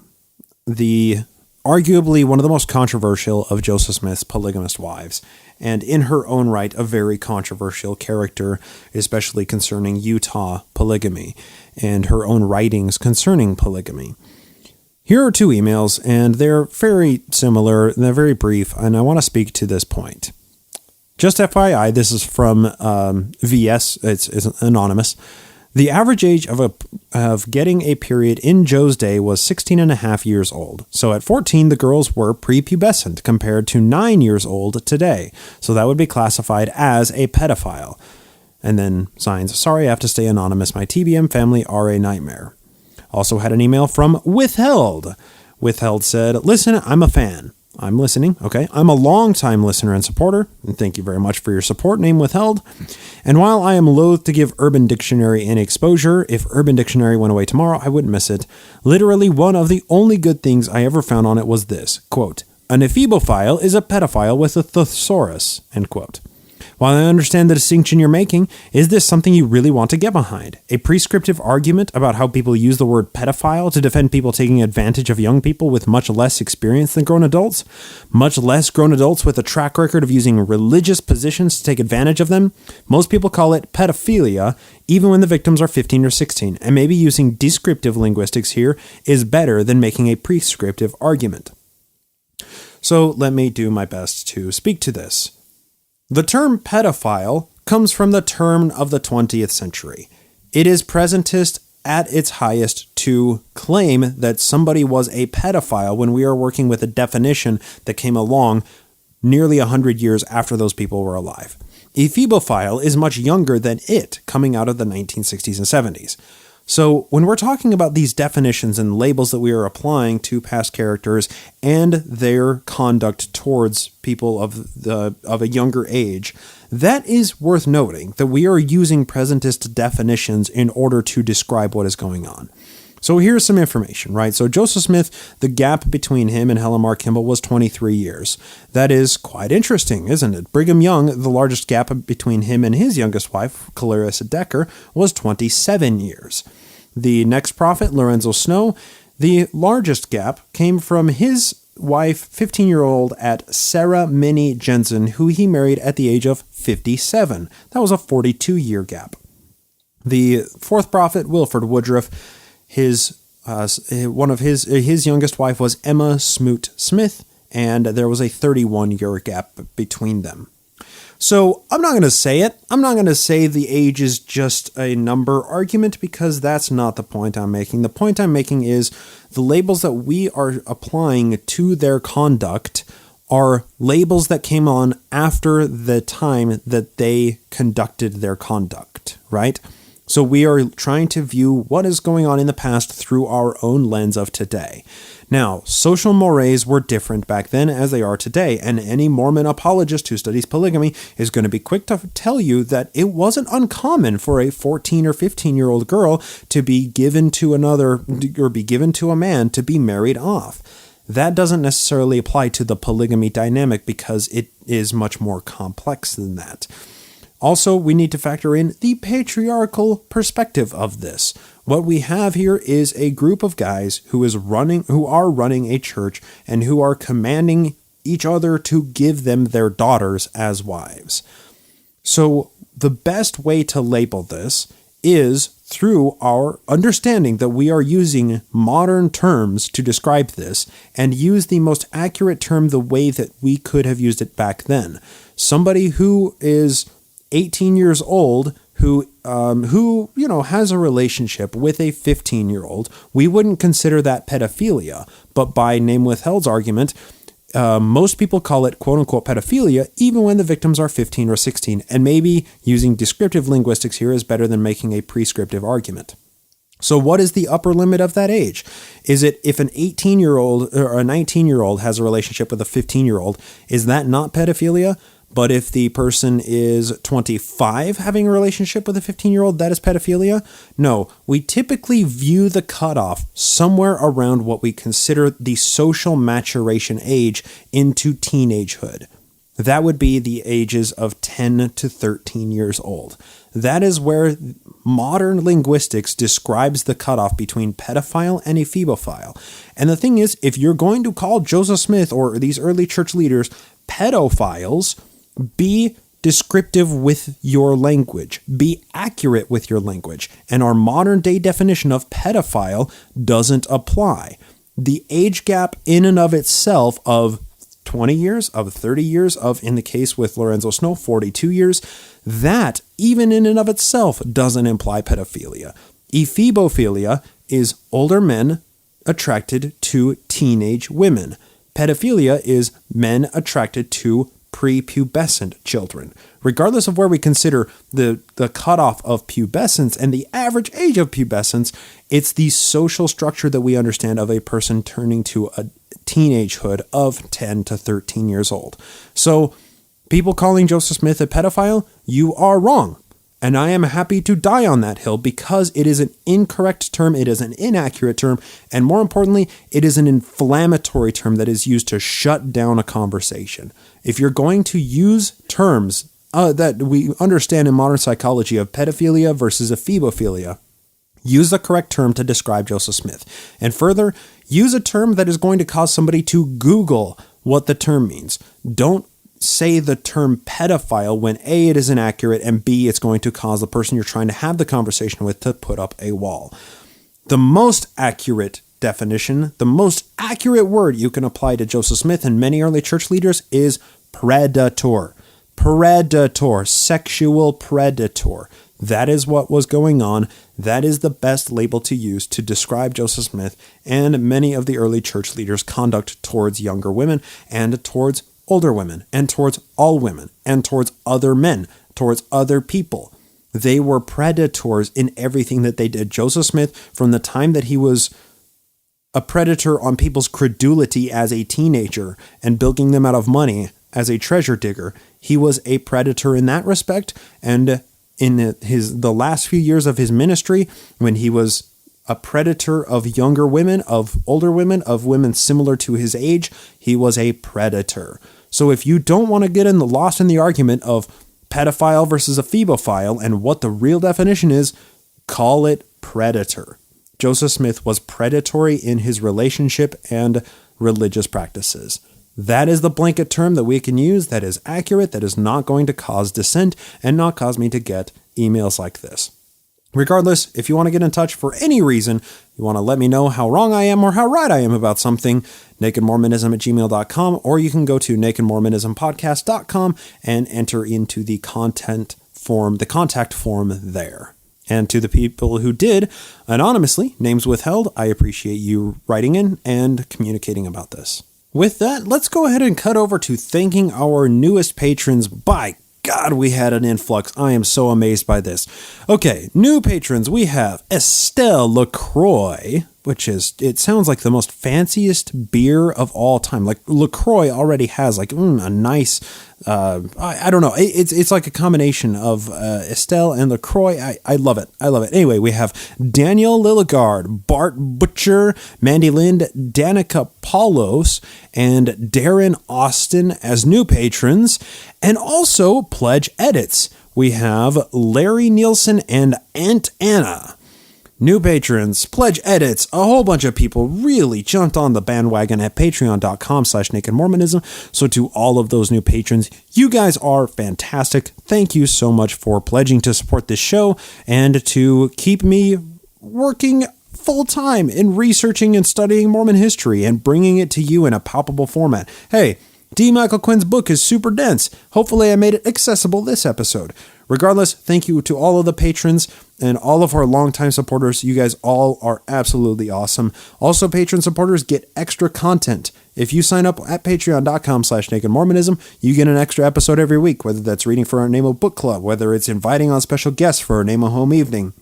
F: the arguably one of the most controversial of Joseph Smith's polygamist wives, and in her own right, a very controversial character, especially concerning Utah polygamy and her own writings concerning polygamy. Here are two emails, and they're very similar, and they're very brief, and I want to speak to this point. Just FYI, this is from VS, it's anonymous. The average age of getting a period in Joe's day was 16 and a half years old. So at 14, the girls were prepubescent compared to 9 years old today. So that would be classified as a pedophile. And then signs, sorry, I have to stay anonymous. My TBM family are a nightmare. Also had an email from Withheld. Withheld said, listen, I'm a fan. I'm listening. Okay. I'm a long-time listener and supporter, and thank you very much for your support. Name Withheld. And while I am loath to give Urban Dictionary any exposure, if Urban Dictionary went away tomorrow, I wouldn't miss it. Literally, one of the only good things I ever found on it was this, quote, an ephebophile is a pedophile with a thesaurus, end quote. While I understand the distinction you're making, is this something you really want to get behind? A prescriptive argument about how people use the word pedophile to defend people taking advantage of young people with much less experience than grown adults? Much less grown adults with a track record of using religious positions to take advantage of them? Most people call it pedophilia, even when the victims are 15 or 16, and maybe using descriptive linguistics here is better than making a prescriptive argument. So let me do my best to speak to this. The term pedophile comes from the turn of the 20th century. It is presentist at its highest to claim that somebody was a pedophile when we are working with a definition that came along nearly 100 years after those people were alive. Ephebophile is much younger than it, coming out of the 1960s and 70s. So when we're talking about these definitions and labels that we are applying to past characters and their conduct towards people of a younger age, that is worth noting that we are using presentist definitions in order to describe what is going on. So here's some information, right? So Joseph Smith, the gap between him and Helen Mar Kimball was 23 years. That is quite interesting, isn't it? Brigham Young, the largest gap between him and his youngest wife, Clarissa Decker, was 27 years. The next prophet, Lorenzo Snow, the largest gap came from his wife, 15-year-old at Sarah Minnie Jensen, who he married at the age of 57. That was a 42-year gap. The fourth prophet, Wilford Woodruff, his youngest wife was Emma Smoot Smith, and there was a 31-year gap between them. So I'm not going to say it. I'm not going to say the age is just a number argument, because that's not the point I'm making. The point I'm making is the labels that we are applying to their conduct are labels that came on after the time that they conducted their conduct, right? So we are trying to view what is going on in the past through our own lens of today. Now, social mores were different back then as they are today, and any Mormon apologist who studies polygamy is going to be quick to tell you that it wasn't uncommon for a 14 or 15-year-old girl to be given to another, or be given to a man to be married off. That doesn't necessarily apply to the polygamy dynamic, because it is much more complex than that. Also, we need to factor in the patriarchal perspective of this. What we have here is a group of guys who are running a church and who are commanding each other to give them their daughters as wives. So the best way to label this is through our understanding that we are using modern terms to describe this, and use the most accurate term the way that we could have used it back then. Somebody who is 18 years old who has a relationship with a 15-year-old, we wouldn't consider that pedophilia. But by Name Withheld's argument, most people call it quote-unquote pedophilia, even when the victims are 15 or 16. And maybe using descriptive linguistics here is better than making a prescriptive argument. So what is the upper limit of that age? Is it if an 18-year-old or a 19-year-old has a relationship with a 15-year-old, is that not pedophilia? But if the person is 25 having a relationship with a 15-year-old, that is pedophilia? No, we typically view the cutoff somewhere around what we consider the social maturation age into teenagehood. That would be the ages of 10 to 13 years old. That is where modern linguistics describes the cutoff between pedophile and ephebophile. And the thing is, if you're going to call Joseph Smith or these early church leaders pedophiles, be descriptive with your language. Be accurate with your language. And our modern day definition of pedophile doesn't apply. The age gap in and of itself of 20 years, of 30 years, of, in the case with Lorenzo Snow, 42 years, that, even in and of itself, doesn't imply pedophilia. Ephebophilia is older men attracted to teenage women. Pedophilia is men attracted to prepubescent children. Regardless of where we consider the cutoff of pubescence and the average age of pubescence, it's the social structure that we understand of a person turning to a teenagehood of 10 to 13 years old. So, people calling Joseph Smith a pedophile, you are wrong. And I am happy to die on that hill, because it is an incorrect term, it is an inaccurate term, and more importantly, it is an inflammatory term that is used to shut down a conversation. If you're going to use terms that we understand in modern psychology of pedophilia versus ephebophilia, use the correct term to describe Joseph Smith. And further, use a term that is going to cause somebody to Google what the term means. Don't say the term pedophile when A, it is inaccurate, and B, it's going to cause the person you're trying to have the conversation with to put up a wall. The most accurate definition, the most accurate word you can apply to Joseph Smith and many early church leaders is predator. Predator, sexual predator. That is what was going on. That is the best label to use to describe Joseph Smith and many of the early church leaders' conduct towards younger women and towards older women, and towards all women, and towards other men, towards other people. They were predators in everything that they did. Joseph Smith, from the time that he was a predator on people's credulity as a teenager and bilking them out of money as a treasure digger, he was a predator in that respect. And in the last few years of his ministry, when he was a predator of younger women, of older women, of women similar to his age, he was a predator. So if you don't want to get lost in the argument of pedophile versus a phebophile and what the real definition is, call it predator. Joseph Smith was predatory in his relationship and religious practices. That is the blanket term that we can use that is accurate, that is not going to cause dissent and not cause me to get emails like this. Regardless, if you want to get in touch for any reason, you want to let me know how wrong I am or how right I am about something, nakedmormonism@gmail.com, or you can go to nakedmormonismpodcast.com and enter into the contact form there. And to the people who did anonymously, names withheld, I appreciate you writing in and communicating about this. With that, let's go ahead and cut over to thanking our newest patrons. By God, we had an influx. I am so amazed by this. Okay, new patrons, we have Estelle LaCroix, which is, it sounds like the most fanciest beer of all time. Like LaCroix already has like a nice, I don't know. It's like a combination of Estelle and LaCroix. I love it. I love it. Anyway, we have Daniel Lilligard, Bart Butcher, Mandy Lind, Danica Paulos, and Darren Austin as new patrons, and also pledge edits. We have Larry Nielsen and Aunt Anna. New patrons, pledge edits, a whole bunch of people really jumped on the bandwagon at patreon.com/nakedmormonism. So to all of those new patrons, you guys are fantastic. Thank you so much for pledging to support this show and to keep me working full-time in researching and studying Mormon history and bringing it to you in a palpable format. Hey, D. Michael Quinn's book is super dense. Hopefully I made it accessible this episode. Regardless, thank you to all of the patrons and all of our longtime supporters. You guys all are absolutely awesome. Also, patron supporters get extra content. If you sign up at patreon.com/nakedmormonism, you get an extra episode every week, whether that's reading for our Name Book Club, whether it's inviting on special guests for our Name Home Evening,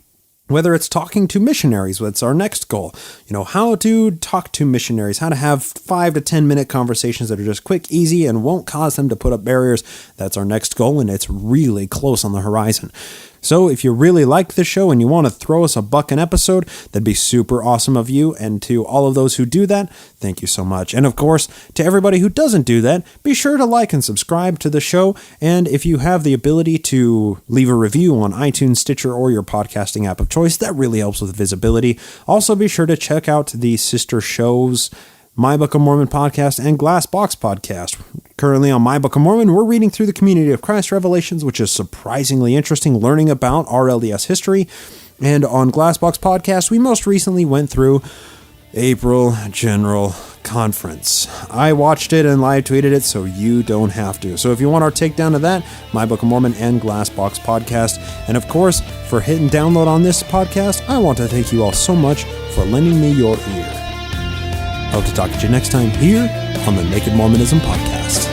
F: whether it's talking to missionaries, that's our next goal. You know, how to talk to missionaries, how to have 5 to 10 minute conversations that are just quick, easy, and won't cause them to put up barriers. That's our next goal, and it's really close on the horizon. So if you really like the show and you want to throw us $1 an episode, that'd be super awesome of you. And to all of those who do that, thank you so much. And of course, to everybody who doesn't do that, be sure to like and subscribe to the show. And if you have the ability to leave a review on iTunes, Stitcher, or your podcasting app of choice, that really helps with visibility. Also, be sure to check out the sister shows, My Book of Mormon podcast and Glass Box podcast. Currently on My Book of Mormon, we're reading through the Community of Christ Revelations, which is surprisingly interesting, learning about RLDS history. And on Glass Box podcast, we most recently went through April General Conference. I watched it and live tweeted it, so you don't have to. So if you want our takedown of that, My Book of Mormon and Glass Box podcast. And of course, for hitting download on this podcast, I want to thank you all so much for lending me your ear. I hope to talk to you next time here on the Naked Mormonism podcast.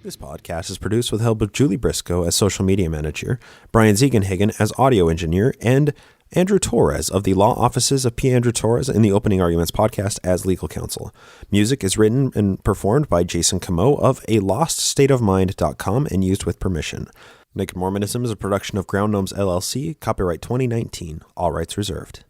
F: This podcast is produced with the help of Julie Briscoe as social media manager, Brian Ziegenhagen as audio engineer, and Andrew Torres of the Law Offices of P. Andrew Torres in the Opening Arguments podcast as legal counsel. Music is written and performed by Jason Camo of aloststateofmind.com and used with permission. Naked Mormonism is a production of Ground Gnomes LLC, copyright 2019, all rights reserved.